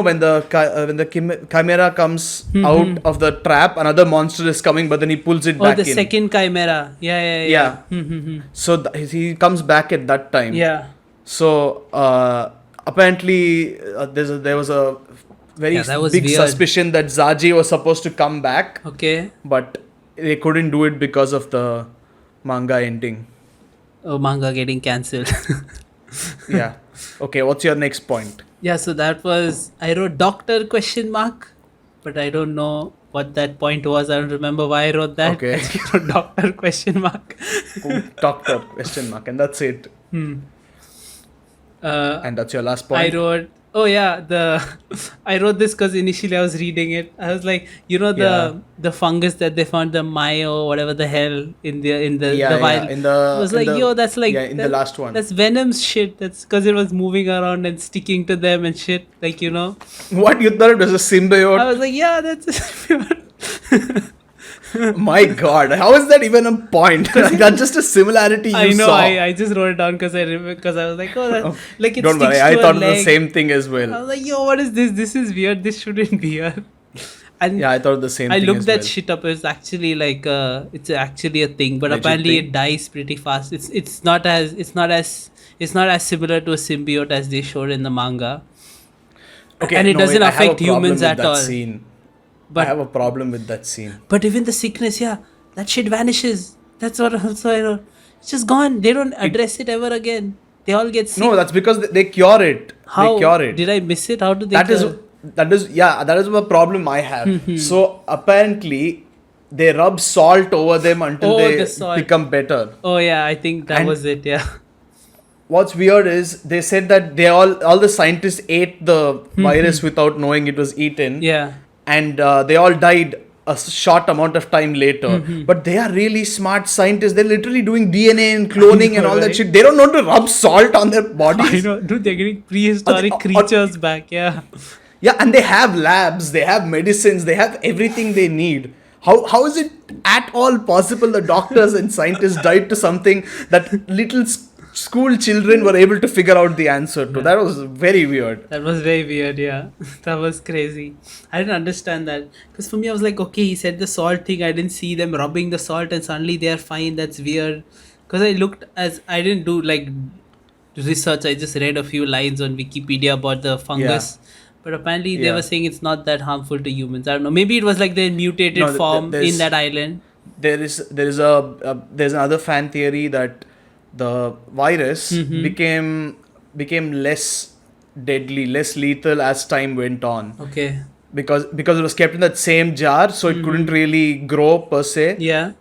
when the chimera comes out of the trap, another monster is coming, but then he pulls it Oh, back the in. second chimera. Yeah. Yeah. Hmm. So he comes back at that time. Yeah. So apparently there was a very Yeah, that was big weird. suspicion that Zaji was supposed to come back, Okay. but they couldn't do it because of the manga ending. Oh, manga getting cancelled. Yeah. Okay, what's your next point? Yeah, so that was... I wrote doctor question mark, but I don't know what that point was. I don't remember why I wrote that. Okay. I just wrote doctor question mark. Doctor question mark, and that's it. And that's your last point. I wrote... Oh yeah, I wrote this because initially I was reading it. I was like, the fungus that they found, the Mayo, whatever the hell in the wild. I was like, that's like in the last one. That's Venom's shit. That's because it was moving around and sticking to them and shit. Like What, you thought it was a symbiote? I was like, yeah, that's My God, how is that even a point? Like, that's just a similarity you I know. saw. I just wrote it down because I remember, because I was like, oh, that, like it Don't sticks worry, to I a thought the leg. same thing as I well. was like, yo, what is this? This is weird. This shouldn't be here. And Yeah, I thought the same I thing looked as that well. shit up. It's actually like it's actually a thing, but Legit apparently thing? it dies pretty fast. It's not as similar to a symbiote as they showed in the manga, Okay, and it no, wait, doesn't I have a affect problem humans with at that all. scene. I But have a problem with that scene. but even the sickness, yeah, that shit vanishes. That's what also I know. It's just gone. They don't address it ever again. They all get sick. No, that's because they cure it. They How cure it. did I miss it? How do they? That is cure? that is a problem I have. So apparently they rub salt over them until Oh, they the salt. become better. Oh yeah, I think that And- was it. Yeah. What's weird is they said that they all the scientists ate the virus without knowing it was eaten. Yeah. And they all died a short amount of time later. But they are really smart scientists. They're literally doing DNA and cloning and all that right? shit. They don't know to rub salt on their I bodies. know, dude. They're getting prehistoric Or- creatures back. Yeah. Yeah, and they have labs, they have medicines, they have everything they need. How is it at all possible the doctors and scientists died to something that little school children were able to figure out the answer to? That was very weird. That was very weird. Yeah. That was crazy. I didn't understand that because for me, I was like, okay, he said the salt thing. I didn't see them rubbing the salt, and suddenly they are fine. That's weird. Because I didn't do like research. I just read a few lines on Wikipedia about the fungus. But apparently they Yeah. were saying it's not that harmful to humans. I don't know. Maybe it was like their mutated No, form there's- in that island. There's another fan theory that the virus became less deadly, less lethal as time went on. Okay. Because it was kept in that same jar, so it couldn't really grow per se. Yeah.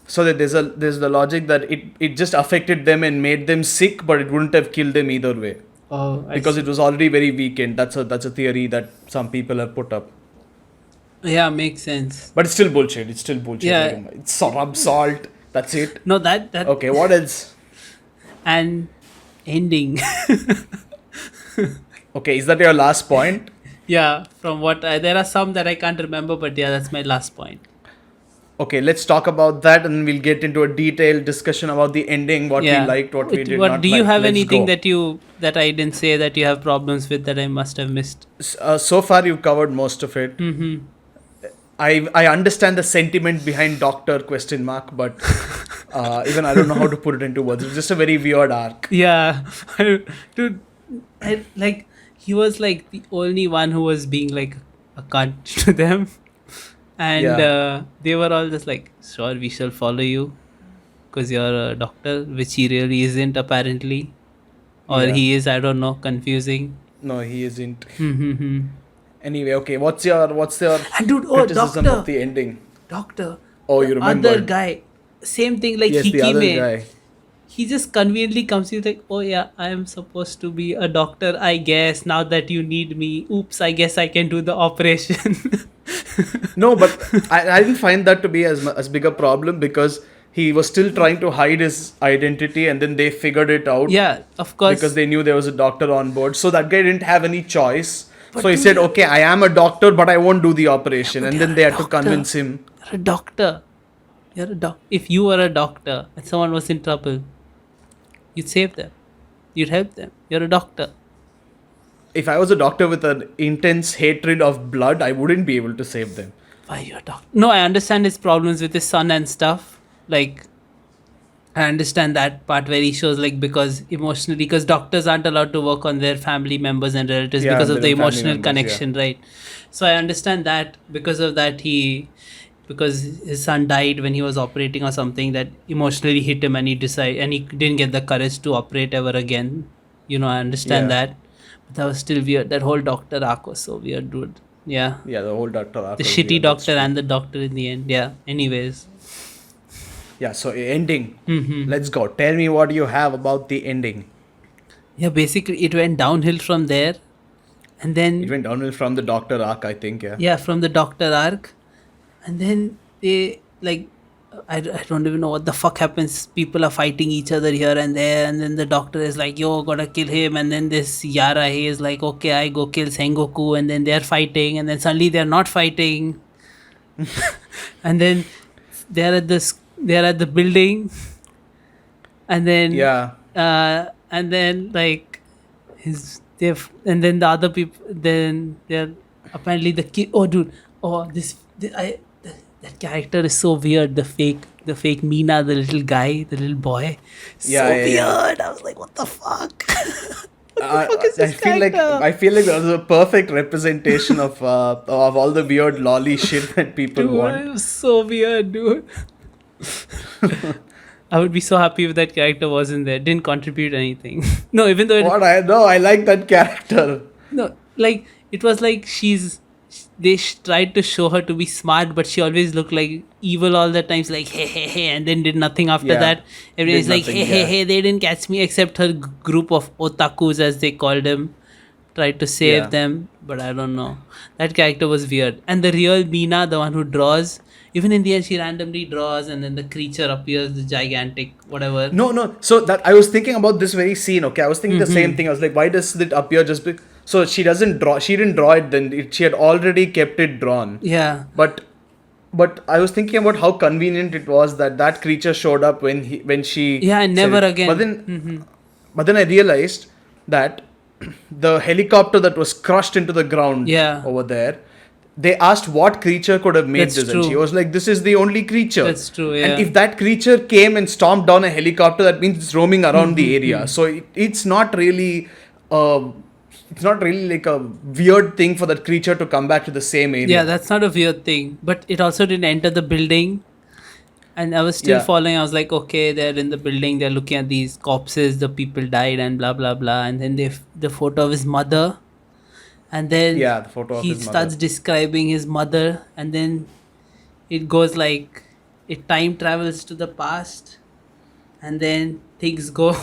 So that there's the logic that it just affected them and made them sick, but it wouldn't have killed them either way Oh, I because see. it was already very weakened. That's a theory that some people have put up, Yeah, makes sense. but it's still bullshit. It's still bullshit. Yeah. Like, it's rub salt. That's it. No, that Okay, what else? and ending. Okay, is that your last point? Yeah, from what there are some that I can't remember, but yeah, that's my last point. Okay, let's talk about that, and we'll get into a detailed discussion about the ending, what Yeah. we liked, what we did What not do you like. have Let's anything go. that I didn't say that you have problems with that I must have missed? So far you've covered most of it. Mm-hmm. I understand the sentiment behind Doctor question mark, but even I don't know how to put it into words. It's just a very weird arc. Yeah, dude, like he was like the only one who was being like a cunt to them, and Yeah. they were all just like, "Sure, we shall follow you, because you're a doctor," which he really isn't apparently, or Yeah. he is. I don't know, confusing. No, he isn't. Mm-hmm. Anyway, okay. What's your And dude, criticism doctor, of the ending? doctor, Oh, you remember? other guy, same thing like Yes, the other Hikime. guy. He just conveniently comes to you like, oh yeah, I am supposed to be a doctor, I guess. Now that you need me, oops, I guess I can do the operation. No, but I didn't find that to be as big a problem because he was still trying to hide his identity, and then they figured it out. Yeah, of course. Because they knew there was a doctor on board. So that guy didn't have any choice. But So he dude, said, okay, I am a doctor, but I won't do the operation. but And you're then a they had to doctor. convince him. You're a doctor. You're a doc. If you were a doctor and someone was in trouble, you'd save them. You'd help them. You're a doctor. If I was a doctor with an intense hatred of blood, I wouldn't be able to save them. Why you're a doctor? No, I understand his problems with his son and stuff. Like, I understand that part where he shows like because emotionally, because doctors aren't allowed to work on their family members and relatives Yeah, because of their the family emotional members, connection, right? So I understand that because of that because his son died when he was operating or something that emotionally hit him and he didn't get the courage to operate ever again. You know, I understand Yeah. that. But that was still weird. That whole doctor arc was so weird, dude. Yeah. Yeah, the whole doctor arc The was shitty weird, that's doctor true. and the doctor in the end. Yeah. Anyways. Yeah, so ending. Mm-hmm. Let's go. Tell me what you have about the ending. Yeah, basically it went downhill from there. And then It went downhill from the doctor arc, I think, yeah. yeah, from the doctor arc. And then they like I don't even know what the fuck happens. People are fighting each other here and there, and then the doctor is like, yo, gotta kill him. And then this Yara, he is like, okay, I go kill Sengoku. And then they're fighting, and then suddenly they're not fighting. And then they're at the building, and then Yeah. like and then the other people, then they're apparently the kid. Oh dude, oh that character is so weird. The fake Mina, the little guy, the little boy, Yeah, so yeah, yeah. weird. I was like, what the fuck? What the I, fuck is I this feel like character? that was a perfect representation of all the weird lolly shit that people Dude, want. it was so weird, dude. I would be so happy if that character wasn't there. Didn't contribute anything. No, even though I like that character. no, like it was like they tried to show her to be smart, but she always looked like evil all the times, like hey hey hey, and then did nothing after Yeah. that. Everybody's Did like nothing, hey hey yeah. hey, they didn't catch me, except her group of otakus, as they called them, tried to save Yeah. them, but I don't know. That character was weird. And the real Mina, the one who draws, even in the end, she randomly draws, and then the creature appears, the gigantic whatever. No. So that I was thinking about this very scene. Okay, I was thinking the Mm-hmm. same thing. I was like, why does it appear just? So she doesn't draw. She didn't draw it. Then she had already kept it drawn. Yeah. But I was thinking about how convenient it was that creature showed up when she. Yeah, and said never it. again. But then Mm-hmm. But then I realized that the helicopter that was crushed into the ground Yeah. over there, they asked what creature could have made That's this, and true. she was like, "This is the only creature." That's true, yeah. And if that creature came and stomped down a helicopter, that means it's roaming around the area. So it's not really. It's not really like a weird thing for that creature to come back to the same area. Yeah, that's not a weird thing. But it also didn't enter the building. And I was still Yeah. following. I was like, okay, they're in the building. They're looking at these corpses. The people died and blah, blah, blah. And then the photo of his mother. And then Yeah, the photo of he his starts mother. describing his mother. And then it goes like, it time travels to the past. And then things go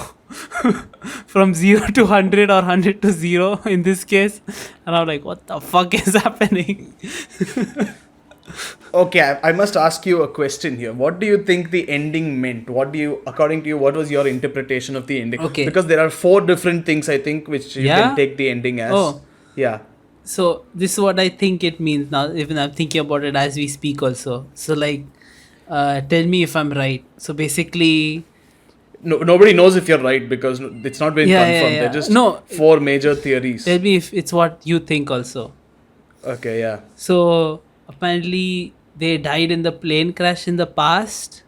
from 0 to 100 or 100 to 0 in this case. And I'm like, what the fuck is happening? Okay, I must ask you a question here. What do you think the ending meant? According to you, what was your interpretation of the ending? Okay. Because there are 4 different things, I think, which you Yeah? can take the ending as. Oh. Yeah. So this is what I think it means now. Even I'm thinking about it as we speak also. So like, tell me if I'm right. So basically, No, nobody knows if you're right because it's not been Yeah, confirmed. yeah. They're just No. 4 major theories. tell me if it's what you think also. Okay, yeah. So apparently they died in the plane crash in the past,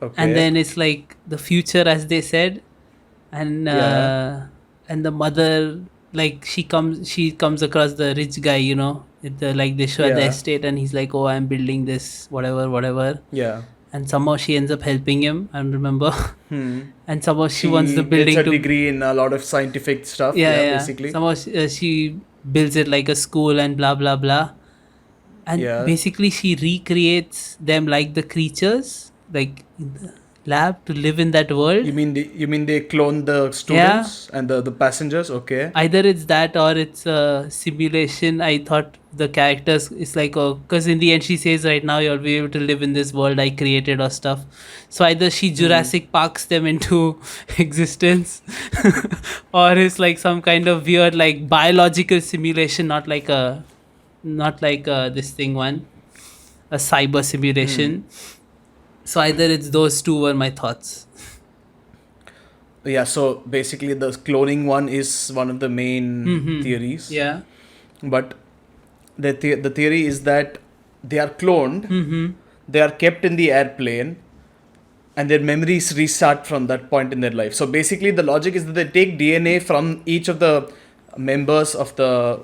Okay. and then it's like the future, as they said, and Yeah. and the mother, like she comes across the rich guy, like they show at the Yeah. estate, and he's like, oh, I'm building this whatever. Yeah. And somehow she ends up helping him. I don't remember. Hmm. And somehow she wants the building gets a to degree in a lot of scientific stuff. yeah. Basically. Somehow she builds it like a school and blah blah blah. And Yeah. basically she recreates them like the creatures, like in the lab, to live in that world. You mean they clone the students and the passengers? Okay. Either it's that or it's a simulation. I thought the characters, it's like, because in the end she says, right now you'll be able to live in this world I created or stuff. So either she Jurassic Parks them into existence, or it's like some kind of weird like biological simulation, not like this thing one, a cyber simulation. So either it's those two were my thoughts. Yeah, so basically the cloning one is one of the main theories. Yeah. But the theory is that they are cloned, they are kept in the airplane, and their memories restart from that point in their life. So basically the logic is that they take DNA from each of the members of the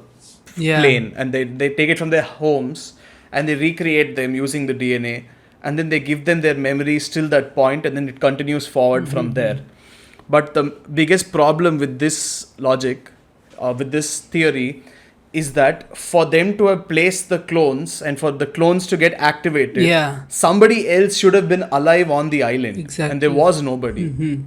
plane, and they take it from their homes and they recreate them using the DNA, and then they give them their memories till that point, and then it continues forward from there. But the biggest problem with this logic, with this theory, is that for them to have placed the clones and for the clones to get activated, somebody else should have been alive on the island. Exactly. And there was nobody.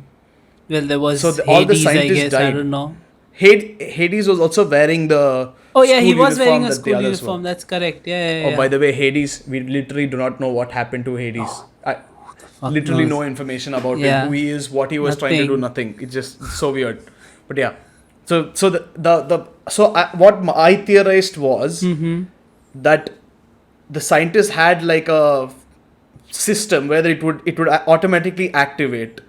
Well, there was So all the Hades, I scientists guess. I died. don't know. Hades was also wearing the Oh yeah, he school was wearing uniform a that the school others uniform. were. That's correct. Yeah. Oh, by the way, Hades, we literally do not know what happened to Hades. Fuck Literally knows. no information about Yeah. him, who he is, what he was trying to do, nothing. It's just so weird. But yeah, so what I theorized was that the scientists had like a system where it would automatically activate,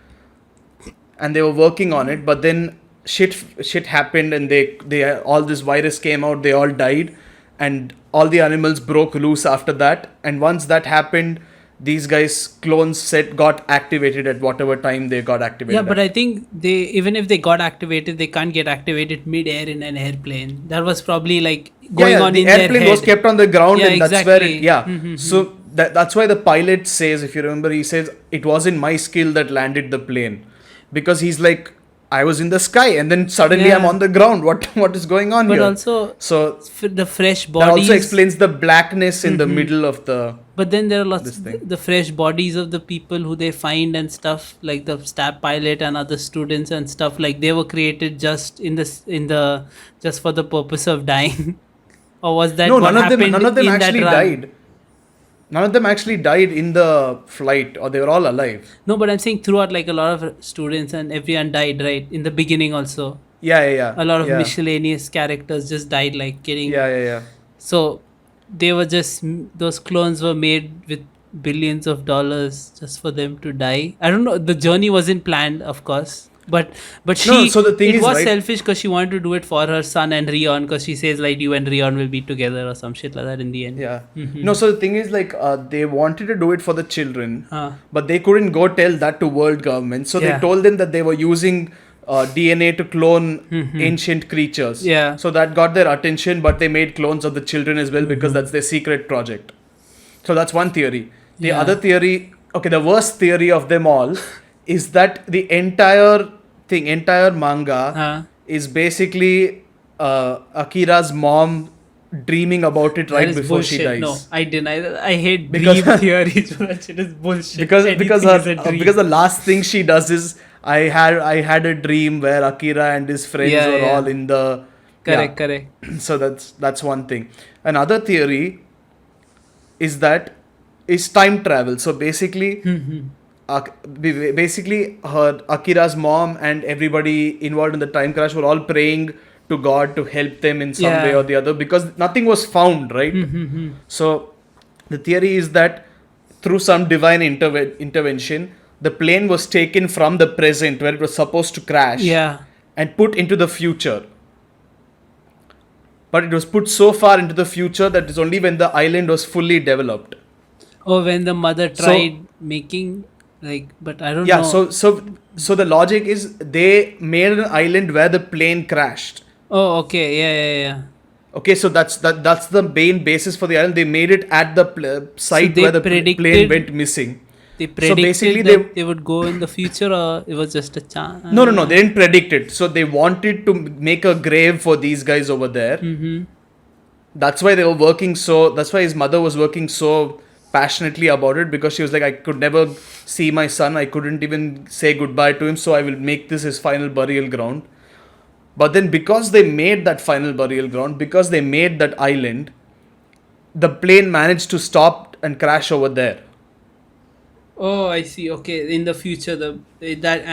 and they were working on it, but then shit happened, and they all this virus came out, they all died, and all the animals broke loose after that. And once that happened, these guys clones set got activated at whatever time they got activated Yeah, but at. I think even if they got activated, they can't get activated mid-air in an airplane. That was probably like going on the in their airplane head. was kept on the ground, Yeah, and that's where exactly. it, yeah. Mhm, So that's why the pilot says, if you remember, he says it wasn't my skill that landed the plane, because he's like, I was in the sky and then suddenly I'm Yeah. on the ground. What is going on But here? also So the fresh that also bodies. explains the blackness in the middle of the But then there are lots this thing. the fresh bodies of the people who they find and stuff, like the staff pilot and other students and stuff. Like they were created just just for the purpose of dying, or was that No, what happened none of them in that actually run? died. None of them actually died in the flight, or they were all alive. No, but I'm saying throughout, like a lot of students and everyone died, right? In the beginning also, Yeah. a lot of Yeah. miscellaneous characters just died, like getting. Yeah. So they were just those clones were made with billions of dollars just for them to die. I don't know. The journey wasn't planned, of course, but she. No, so the thing it is, was right- selfish because she wanted to do it for her son and Rion, because she says like you and Rion will be together or some shit like that in the end. Yeah. No, so the thing is, like, they wanted to do it for the children, Huh. but they couldn't go tell that to world government. So Yeah. they told them that they were using DNA to clone ancient creatures. Yeah. So that got their attention, but they made clones of the children as well, because that's their secret project. So that's one theory. The Yeah. other theory, okay, the worst theory of them all is that the entire manga is basically Akira's mom dreaming about it That right is before bullshit. she dies. No, I deny that. I hate Because- dream theories. That shit is bullshit. because Anything is a dream. because the last thing she does is I had a dream where Akira and his friends Yeah, were yeah. all in the Correct. So that's one thing. Another theory is that is time travel. So basically, basically her Akira's mom and everybody involved in the time crash were all praying to God to help them in some Yeah. way or the other, because nothing was found, right? So the theory is that through some divine intervention, the plane was taken from the present where it was supposed to crash Yeah. and put into the future. But it was put so far into the future that it's only when the island was fully developed. Or when the mother tried making, like, but I don't know. Yeah, so the logic is they made an island where the plane crashed. Oh, okay. Yeah. Okay, so that's the main basis for the island. They made it at the site they where the plane predicted- went missing. They predicted basically that they would go in the future, or it was just a chance. No, they didn't predict it. So they wanted to make a grave for these guys over there. That's why they were working that's why his mother was working so passionately about it, because she was like, I could never see my son. I couldn't even say goodbye to him. So I will make this his final burial ground. But then because they made that final burial ground, because they made that island, the plane managed to stop and crash over there. Oh, I see. Okay, in the future, that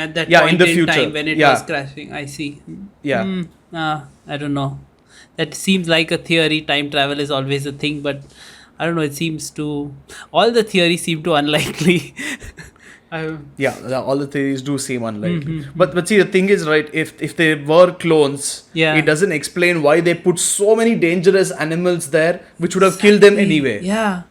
at that Yeah, point in the in future. time when it Yeah. was crashing, I see. Yeah. I don't know. That seems like a theory. Time travel is always a thing, but I don't know. It seems to all the theories seem too unlikely. Yeah, all the theories do seem unlikely. But see, the thing is, right, if they were clones, Yeah. it doesn't explain why they put so many dangerous animals there, which would have killed them anyway. Yeah,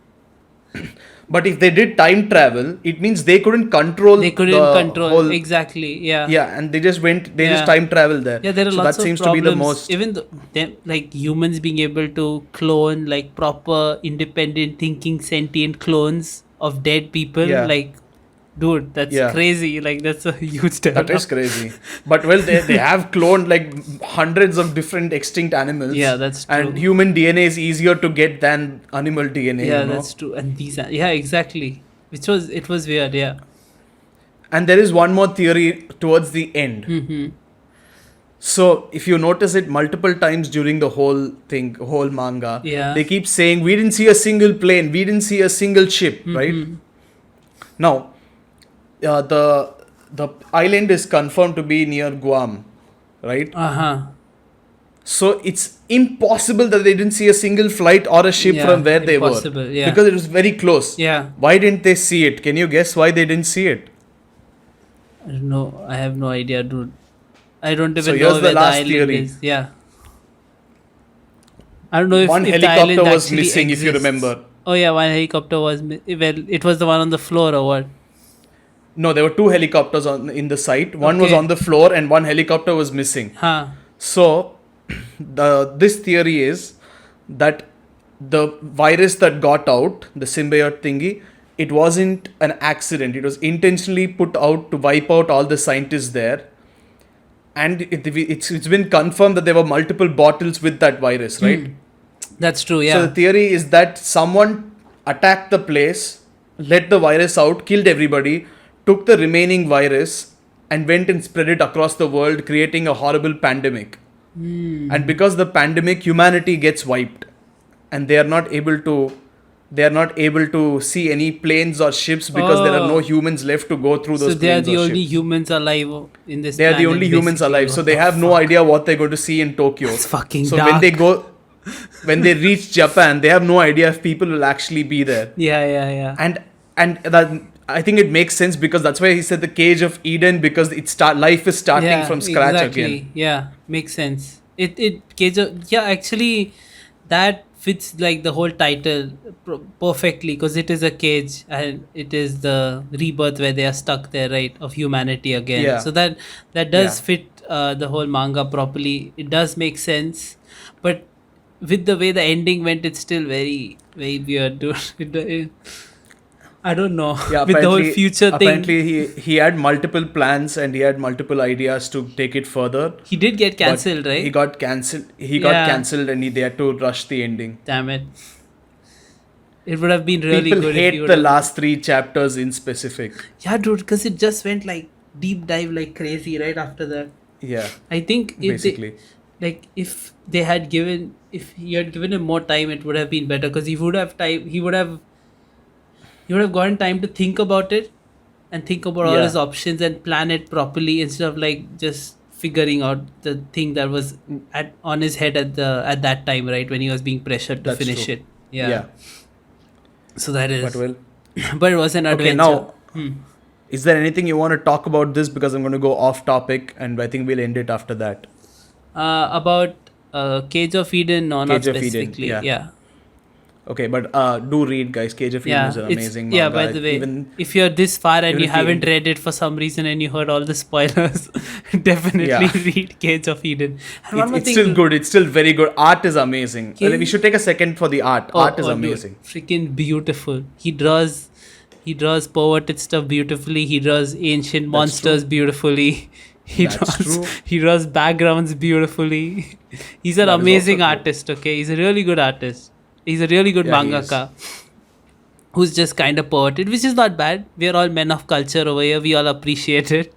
But if they did time travel, it means they couldn't control. they couldn't the control whole, exactly. Yeah. Yeah, and they just Yeah. just time travel there. Yeah, there are so lots that seems of to be problems. the most. Even though them, like humans being able to clone like proper independent thinking sentient clones of dead people, Yeah. like, dude, that's Yeah. crazy. Like, that's a huge development. That is crazy. But well, they have cloned like hundreds of different extinct animals. Yeah, that's true. And human DNA is easier to get than animal DNA. Yeah, you know? that's true. And these are, yeah, exactly. It was weird. Yeah. And there is one more theory towards the end. So if you notice it multiple times during the whole manga, Yeah. they keep saying we didn't see a single plane, we didn't see a single ship, right? Now, the island is confirmed to be near Guam, right? So it's impossible that they didn't see a single flight or a ship from where they were. Yeah. Because it was very close. Yeah. Why didn't they see it? Can you guess why they didn't see it? I don't know. I have no idea, dude. I don't So even here's know the where the last island theory. is. Yeah. I don't know if, One if the helicopter island was actually missing, if you exists. remember. Oh yeah, one helicopter was well. It was the one on the floor or what? No, there were two helicopters in the site. One was Okay. on the floor and one helicopter was missing. Huh. So this theory is that the virus that got out, the symbiote thingy, it wasn't an accident. It was intentionally put out to wipe out all the scientists there. And it's been confirmed that there were multiple bottles with that virus, right? That's true. Yeah. So the theory is that someone attacked the place, let the virus out, killed everybody, took the remaining virus, and went and spread it across the world, creating a horrible pandemic. And because the pandemic, humanity gets wiped, and they are not able to see any planes or ships because there are no humans left to go through those So they are planes the or only ships. humans alive in this. They are the planet, only humans basically. alive, so What they the have no fuck? idea what they're going to see in Tokyo. It's fucking So dark. when they reach Japan, they have no idea if people will actually be there. Yeah. And that, I think it makes sense because that's why he said the cage of Eden, because life is starting from scratch again. Yeah, makes sense. Actually, that fits like the whole title perfectly because it is a cage and it is the rebirth where they are stuck there, right, of humanity again. Yeah. So that does Yeah. fit the whole manga properly. It does make sense, but with the way the ending went, it's still very very weird, dude. I don't know. Yeah, With the whole future thing. Apparently, he had multiple plans and he had multiple ideas to take it further. He did get but cancelled, right? He got cancelled. Got Yeah. cancelled, and they had to rush the ending. Damn it. It would have been really People good if hate you the would have... last 3 chapters in specific. Yeah, dude, because it just went like deep dive like crazy right after that. Yeah, I think if basically. if he had given him more time, it would have been better because he would have gotten time to think about it and think about all Yeah. his options and plan it properly instead of like just figuring out the thing that was on his head at that time, right, when he was being pressured to That's finish true. it. Yeah. So that is. But well, But it was an adventure. Okay, now, is there anything you want to talk about this? Because I'm going to go off topic, and I think we'll end it after that. About Cage of Eden, no, not Cage of Eden, specifically. yeah. Yeah. Okay, but do read, guys. Cage of Eden is an amazing manga. Yeah, by the way, Even if you're this far and even you if the haven't end- read it for some reason and you heard all the spoilers, definitely Yeah. read Cage of Eden. And one more it's thing still to- good. It's still very good. Art is amazing. Cage- We should take a second for the art. Art is amazing. Freaking beautiful. He draws perverted stuff beautifully. He draws ancient monsters beautifully. That's true. He draws backgrounds beautifully. He's an That is amazing also true. artist, okay? He's a really good artist. He's a really good Yeah, he mangaka who's just kind of perverted, which is not bad. We are all men of culture over here. We all appreciate it.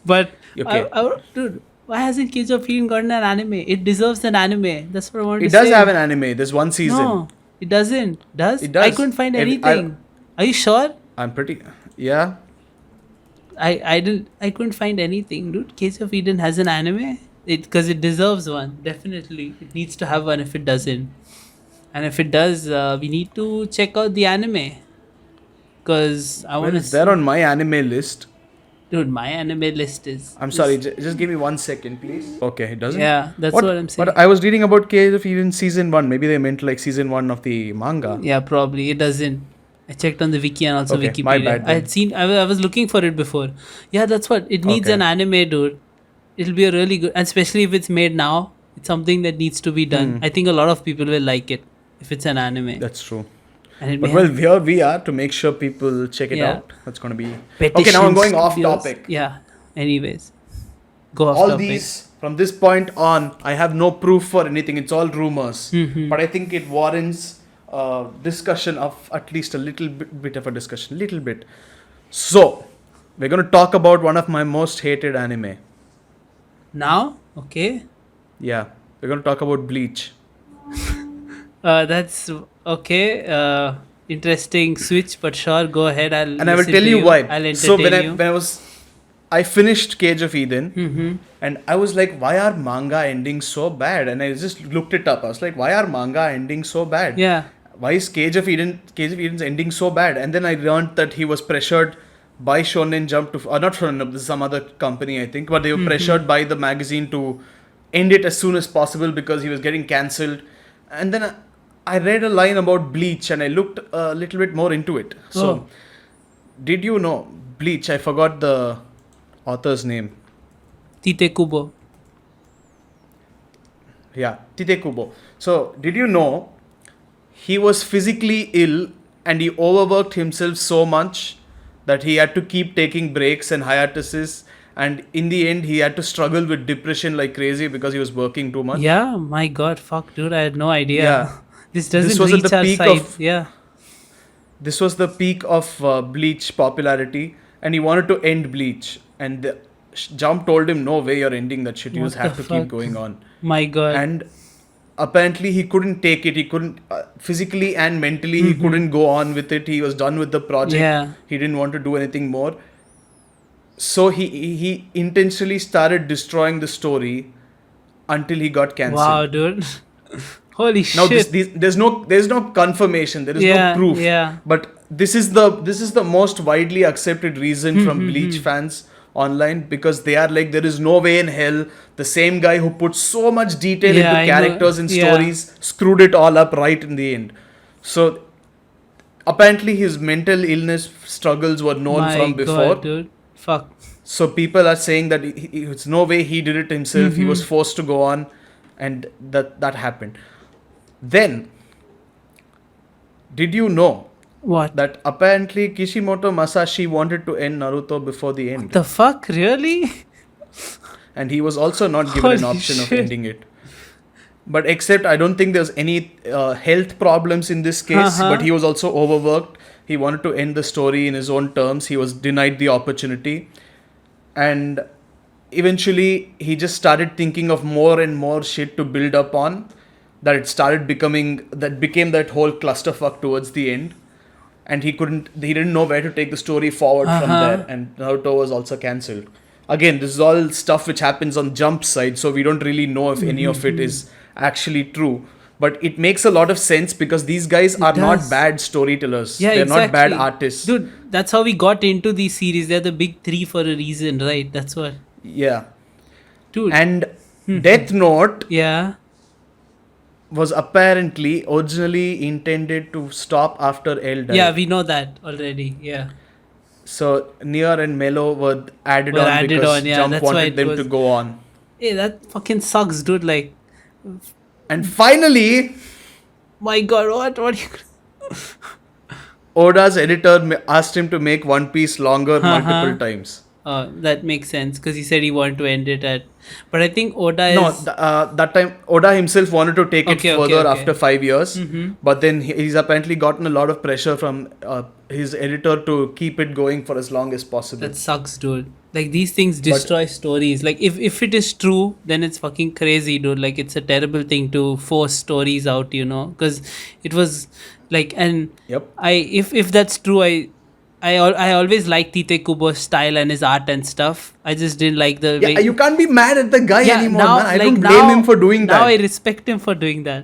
but Okay. dude, why hasn't Cage of Eden gotten an anime? It deserves an anime. That's what I wanted It to does say. have an anime. There's one season. No, it doesn't. It I does. couldn't find Every- anything. Are you sure? I'm pretty. Yeah. I couldn't find anything, dude. Cage of Eden has an anime. Because it deserves one. Definitely, it needs to have one. If it doesn't, and if it does, we need to check out the anime. Because I want Well, to. it's there on my anime list. Dude, my anime list is. I'm sorry. Just give me 1 second, please. Okay, it doesn't. Yeah, that's what I'm saying. But I was reading about Cage of Eden season 1. Maybe they meant like season 1 of the manga. Yeah, probably it doesn't. I checked on the wiki and also Okay, Wikipedia. my bad I then. had seen. I was looking for it before. Yeah, that's what it needs. Okay. An anime, dude. It'll be a really good, and especially if it's made now. It's something that needs to be done. I think a lot of people will like it if it's an anime. That's true. And it But may well, have here we are to make sure people check it Yeah. out. That's going to be. Okay, now I'm petitions, going off videos. topic. Yeah. Anyways, go off All topic. these, from this point on, I have no proof for anything. It's all rumors. Mhm. But I think it warrants discussion of at least a little bit of a discussion. Little bit. So, we're going to talk about one of my most hated anime. Now, okay. Yeah, we're going to talk about Bleach. That's okay. Interesting switch, but sure, go ahead. And I will tell you why. I'll So entertain you. when I finished Cage of Eden, Mm-hmm. and I was like, why are manga ending so bad? And I just looked it up. I was like, why are manga ending so bad? Yeah. Why is Cage of Eden's ending so bad? And then I learned that he was pressured by Shonen Jump to, or not Shonen Jump, this is some other company, I think, but they were pressured by the magazine to end it as soon as possible because he was getting cancelled. And then I read a line about Bleach, and I looked a little bit more into it. So, Oh. did you know Bleach? I forgot the author's name. Tite Kubo. Yeah, Tite Kubo. So, did you know he was physically ill and he overworked himself so much that he had to keep taking breaks and hiatuses, and in the end he had to struggle with depression like crazy because he was working too much. Yeah, my god, fuck, dude, I had no idea. Yeah. This doesn't This was at reach the our peak side. of- Yeah. This was the peak of Bleach popularity, and he wanted to end Bleach, and the Jump told him, no way, you're ending that shit, you What just have the to fuck? keep going on. My god. And apparently he couldn't take it, he couldn't physically and mentally he couldn't go on with it. He was done with the project. Yeah. He didn't want to do anything more, so he intentionally started destroying the story until he got cancelled. Wow, dude. Holy Now shit. there's no confirmation, there is Yeah, no proof, yeah. but this is the most widely accepted reason from Bleach fans online, because they are like, there is no way in hell the same guy who put so much detail Yeah, into I know. characters and Yeah. stories screwed it all up right in the end. So apparently his mental illness struggles were known My from before. god, dude. Fuck. So people are saying that it's no way he did it himself. He was forced to go on, and that happened. Then, did you know What? that apparently Kishimoto Masashi wanted to end Naruto before the end, The fuck? Really? and he was also not given an Holy option of shit. ending it. But except I don't think there's any health problems in this case. Uh-huh. But he was also overworked. He wanted to end the story in his own terms. He was denied the opportunity, and eventually he just started thinking of more and more shit to build up on. That became that whole clusterfuck towards the end, and he didn't know where to take the story forward from Uh-huh. there, and Naruto was also cancelled. Again, this is all stuff which happens on Jump's side, so we don't really know if any of it is actually true. But it makes a lot of sense because these guys are not does. bad storytellers. Yeah, They're exactly. not bad artists. Dude, that's how we got into these series. They're the big three for a reason, right? That's what. Yeah. Dude. And Death Note Yeah. was apparently originally intended to stop after L died. Yeah, we know that already. Yeah. So Nier and Mellow were added Were on added because on, yeah, Jump that's why wanted it them was- to go on. Hey, that fucking sucks, dude. Like, And finally, my god, what? Oda's editor asked him to make One Piece longer multiple times. That makes sense because he said he wanted to end it at. But I think Oda is. No, that time Oda himself wanted to take it Okay, further okay. after 5 years, but then he's apparently gotten a lot of pressure from his editor to keep it going for as long as possible. That sucks, dude. Like, these things destroy stories. Like, if it is true, then it's fucking crazy, dude. Like, it's a terrible thing to force stories out, you know, because it was like, and Yep. if that's true, I always liked Tite Kubo's style and his art and stuff. I just didn't like the Yeah, way. you can't be mad at the guy anymore, man. I don't blame now- him for doing Now I that. respect him for doing that.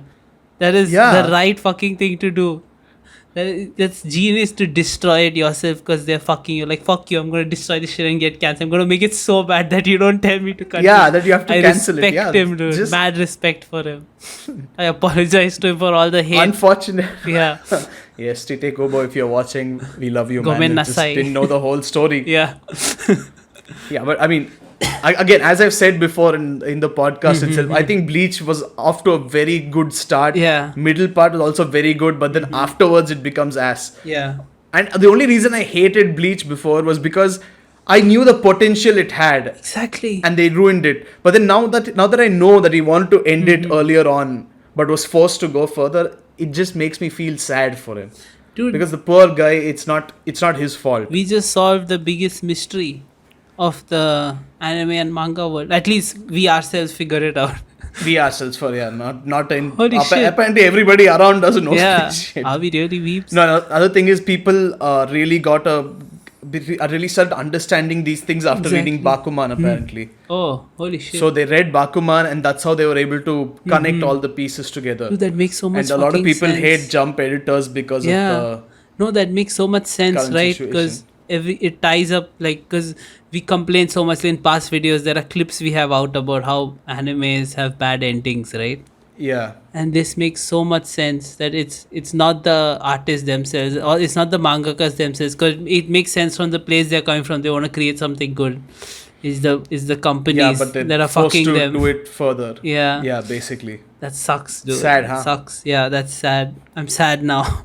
That is Yeah. the right fucking thing to do. That's genius to destroy it yourself because they're fucking you. Like, fuck you, I'm going to destroy this shit and get cancelled. I'm going to make it so bad that you don't tell me to cut Yeah, it. that you have to I cancel it. respect Yeah, him, dude. just- Mad respect for him. I apologize to him for all the hate. Unfortunate. Yeah. Yes, Tite Kubo, if you're watching, we love you, Gomen man. You just nasai. didn't know the whole story. Yeah. Yeah, but I mean, again, as I've said before in the podcast itself, I think Bleach was off to a very good start. Yeah. Middle part was also very good, but then afterwards it becomes ass. Yeah. And the only reason I hated Bleach before was because I knew the potential it had, Exactly. and they ruined it. But then now that I know that he wanted to end it earlier on, but was forced to go further, it just makes me feel sad for him. Dude, Because the poor guy, it's not his fault. we just solved the biggest mystery of the anime and manga world. At least we ourselves figure it out. We ourselves not in. Holy shit. Apparently, everybody around doesn't know Yeah. this shit. Are we really weeps? No, other thing is people really got a really started understanding these things after reading Exactly. Bakuman, apparently. Oh, holy shit. So they read Bakuman, and that's how they were able to connect all the pieces together. Dude, that makes so much And a lot of fucking people hate sense. Jump editors because of Yeah. the No, that makes so much sense, current right? situation. Because it ties up, like, because we complain so much in past videos. There are clips we have out about how animes have bad endings, right? Yeah. And this makes so much sense that it's not the artists themselves, or it's not the mangakas themselves, because it makes sense from the place they're coming from. They want to create something good. Is the Yeah, companies but they're that are forced fucking to them. do it further. Yeah, Yeah, basically. that sucks, dude. Sad, That huh? sucks. Yeah, that's sad. I'm sad now.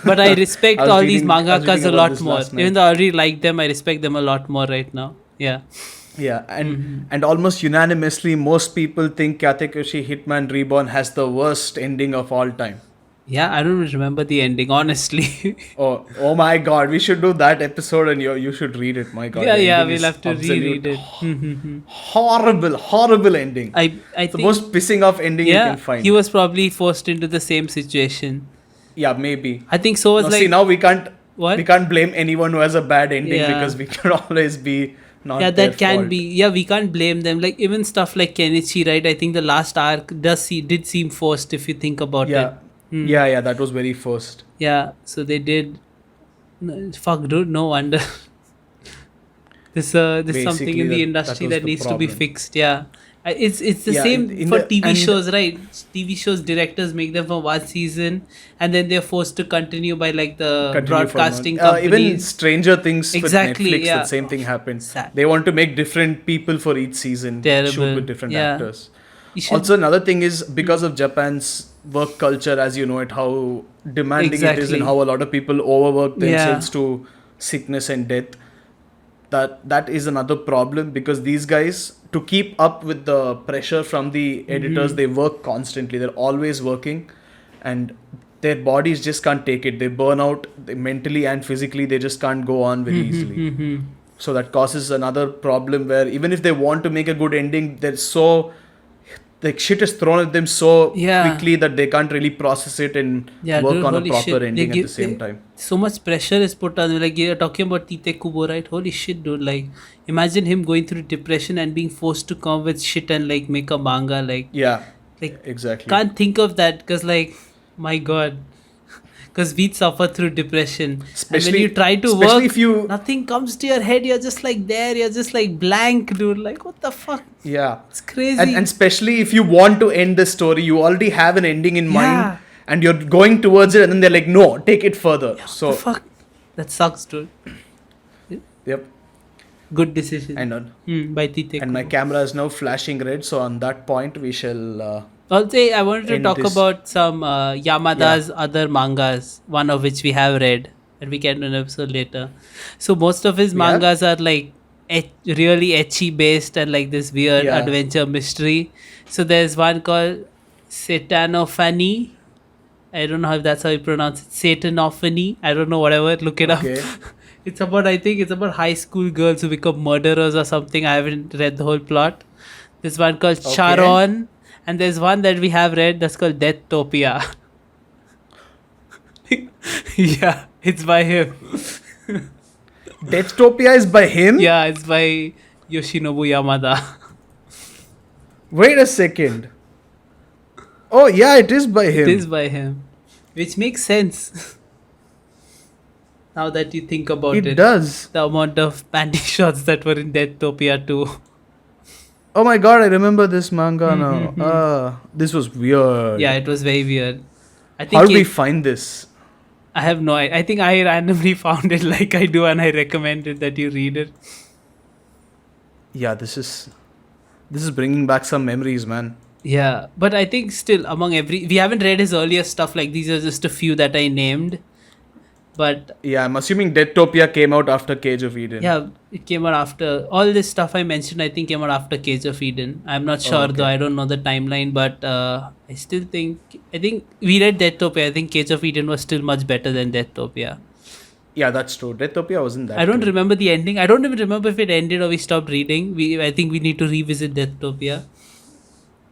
But I respect I was all these reading mangakas a about lot this more. last night. Even though I already like them, I respect them a lot more right now. Yeah. Yeah, and almost unanimously, most people think Katekoshi Hitman Reborn has the worst ending of all time. Yeah, I don't remember the ending, honestly. Oh my God, we should do that episode, and you should read it. My God, Yeah, the yeah, ending we'll is have to absolute reread it. horrible ending. I It's the think, most pissing off ending you yeah, can find. he was probably forced into the same situation. Yeah, maybe. I think so was Now, like see, now we can't what? blame anyone who has a bad ending Yeah. because we can always be not Yeah, their that can fault. be. Yeah, we can't blame them. Like even stuff like Kenichi, right? I think the last arc did seem forced if you think about Yeah, it. Hmm. yeah, that was very forced. Yeah, so they did. No, fuck, dude, no wonder. There's something Basically, in the that industry was that the needs to be problem. fixed. Yeah, it's the Yeah, same in for the- TV and- shows, right? TV shows directors make them for one season, and then they're forced to continue by like the Continue for broadcasting more. Even companies. Stranger Things Exactly, with Netflix, yeah. the same thing happened. Sad. They want to make different people for each season, Terrible. shoot with different Yeah. actors. You should- Also, another thing is because of Japan's work culture, as you know it, how demanding it is, Exactly. and how a lot of people overwork Yeah. themselves to sickness and death. That is another problem because these guys, to keep up with the pressure from the editors, they work constantly. They're always working, and their bodies just can't take it. They burn out mentally and physically. They just can't go on very easily. So that causes another problem where even if they want to make a good ending, they're so like shit is thrown at them so Yeah. quickly that they can't really process it and Yeah, work dude, on a holy proper shit. ending at the same time. So much pressure is put on them. Like you're talking about Tite Kubo, right? Holy shit, dude. Like imagine him going through depression and being forced to come up with shit and like make a manga. Like Yeah, like exactly. can't think of that because like my god. Because we suffer through depression. And when Especially- you try to especially work, if you- nothing comes to your head. You're just like there. You're just like blank, dude. Like what the fuck? Yeah. It's crazy. And especially if you want to end the story, you already have an ending in Yeah. mind and you're going towards it, and then they're like, no, take it further. So, the fuck? That sucks, dude. yep. Good decision. By Tite And my Kubo. camera is now flashing red. So, on that point, we shall. Also, I wanted to end talk this. about some Yamada's other mangas, one of which we have read, and we can do an episode later. So most of his We have? mangas are like really ecchi based and like this weird Yeah. adventure mystery. So there's one called Satanophany. I don't know if that's how you pronounce it. Satanophany. I don't know, whatever. Look it Okay. up. I think it's about high school girls who become murderers or something. I haven't read the whole plot. There's one called Okay. Charon. And there's one that we have read that's called Deathtopia. Yeah, it's by him. Deathtopia is by him? Yeah, it's by Yoshinobu Yamada. Wait a second. Oh, yeah, it is by him. It is by him. Which makes sense. Now that you think about it. It does. The amount of panty shots that were in Deathtopia too. Oh my god, I remember this manga now. This was weird. Yeah, it was very weird. I think How did we find this? I have no idea. I think I randomly found it like I do and I recommended that you read it. Yeah, this is bringing back some memories, man. Yeah, but I think still we haven't read his earlier stuff, like these are just a few that I named. But Yeah, I'm assuming Deathtopia came out after Cage of Eden. yeah, it came out after all this stuff I mentioned. I think came out after Cage of Eden. I'm not sure okay. though. I don't know the timeline, but I think we read Deathtopia. I think Cage of Eden was still much better than Deathtopia. Yeah, that's true. Deathtopia wasn't that I don't good. remember the ending. I don't even remember if it ended or we stopped reading. I think we need to revisit Deathtopia.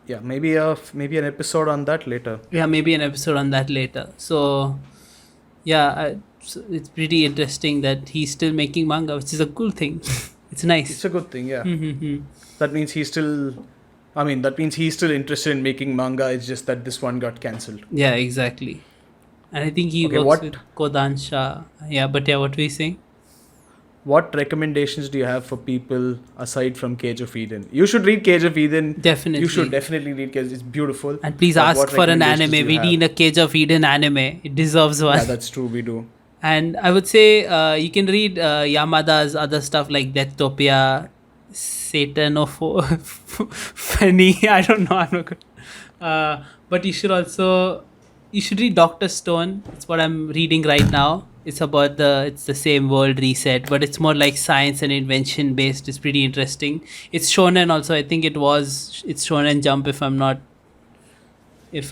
Yeah, maybe an episode on that later. Yeah, maybe an episode on that later. So yeah, So it's pretty interesting that he's still making manga, which is a cool thing. It's nice. It's a good thing, yeah. Mm-hmm. That means he's still. I mean, that means he's still interested in making manga. It's just that this one got cancelled. Yeah, exactly. And I think he Okay, works what- with Kodansha. Yeah, but yeah, what were you saying? What recommendations do you have for people aside from Cage of Eden? You should read Cage of Eden. Definitely. You should definitely read Cage. It's beautiful. And please But ask what for an recommendations anime. do you We need have? a Cage of Eden anime. It deserves one. Yeah, that's true. We do. And I would say you can read Yamada's other stuff like Deathtopia, Satan of Funny. I don't know. I'm not good. But you should read Doctor Stone. It's what I'm reading right now. It's about it's the same world reset, but it's more like science and invention based. It's pretty interesting. It's shonen also. I think it's Shonen Jump if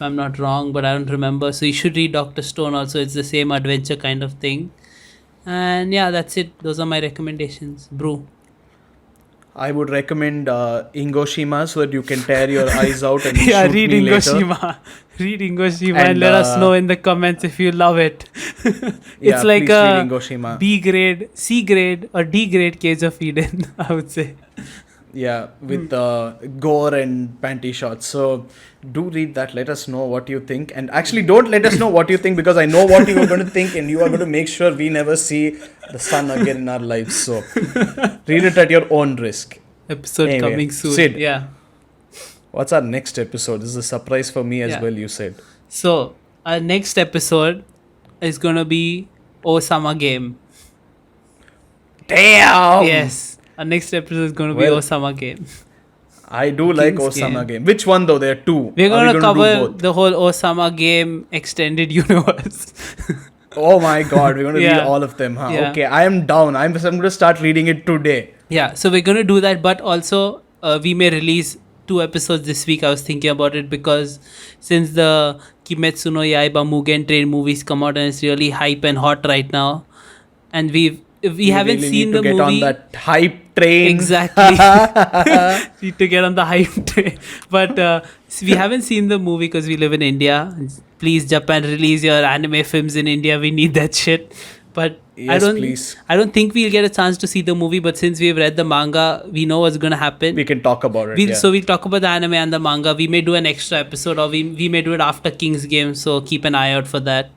I'm not wrong, but I don't remember. So you should read Doctor Stone also. It's the same adventure kind of thing. And yeah, that's it. Those are my recommendations. Brew. I would recommend Ingoshima so that you can tear your eyes out and Yeah, shoot read me later. Ingoshima. Read Ingoshima and And, let us know in the comments if you love it. Yeah, It's like please read a Ingoshima. B grade, C grade, or D grade Cage of Eden, I would say. Yeah, with gore and panty shots. So do read that. Let us know what you think. And actually, don't let us know what you think because I know what you are going to think and you are going to make sure we never see the sun again in our lives. So read it at your own risk. Episode Anyway, coming soon. Sid. Yeah. What's our next episode? This is a surprise for me as Yeah. well, you said. So, our next episode is going to be Osama Game. Damn! Yes. Our next episode is going to be Well, Osama Game. I do like King's Osama game. Which one though? There are two. We're Are going we to gonna do cover both? the whole Osama Game extended universe. Oh my god, we're going to Yeah. read all of them, huh? Yeah. Okay, I am down. I'm going to start reading it today. Yeah, so we're going to do that, but also we may release 2 episodes this week. I was thinking about it because since the Kimetsu no Yaiba Mugen Train movies come out and it's really hype and hot right now, and we haven't really seen need to the get movie. on that hype train. Exactly. Need to get on the hype train. But we haven't seen the movie because we live in India. Please, Japan, release your anime films in India. We need that shit. But Yes, please. I don't think we'll get a chance to see the movie. But since we've read the manga, we know what's gonna happen. We can talk about it. So we'll talk about the anime and the manga. We may do an extra episode, or we may do it after King's Game. So keep an eye out for that.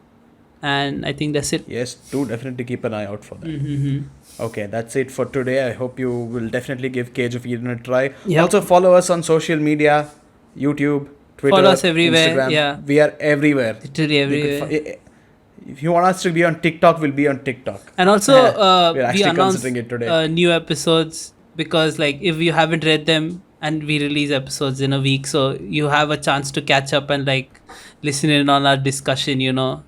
And I think that's it. Yes, do definitely keep an eye out for that. Mm-hmm. Okay, that's it for today. I hope you will definitely give Cage of Eden a try. Yep. Also follow us on social media, YouTube, Twitter, Follow us everywhere, Instagram. yeah. We are everywhere. Literally You everywhere. could if you want us to be on TikTok, we'll be on TikTok. And also, We're we actually announced considering it today. new episodes because, like, if you haven't read them, and we release episodes in a week, so you have a chance to catch up and like listen in on our discussion.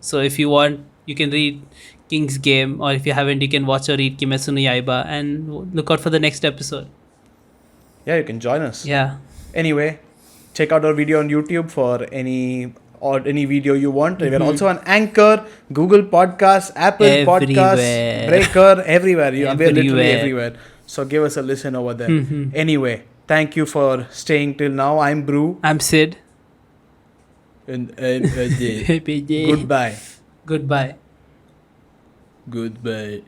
So if you want, you can read King's Game, or if you haven't, you can watch or read Kimetsu no Yaiba, and look out for the next episode. Yeah, you can join us. Yeah. Anyway, check out our video on YouTube for any video you want. We're also on Anchor, Google Podcasts, Apple Podcasts, Everywhere. Breaker, everywhere. We're literally Everywhere. everywhere. So give us a listen over there. Anyway, thank you for staying till now. I'm Bru. I'm Sid. And, goodbye. Goodbye. Goodbye.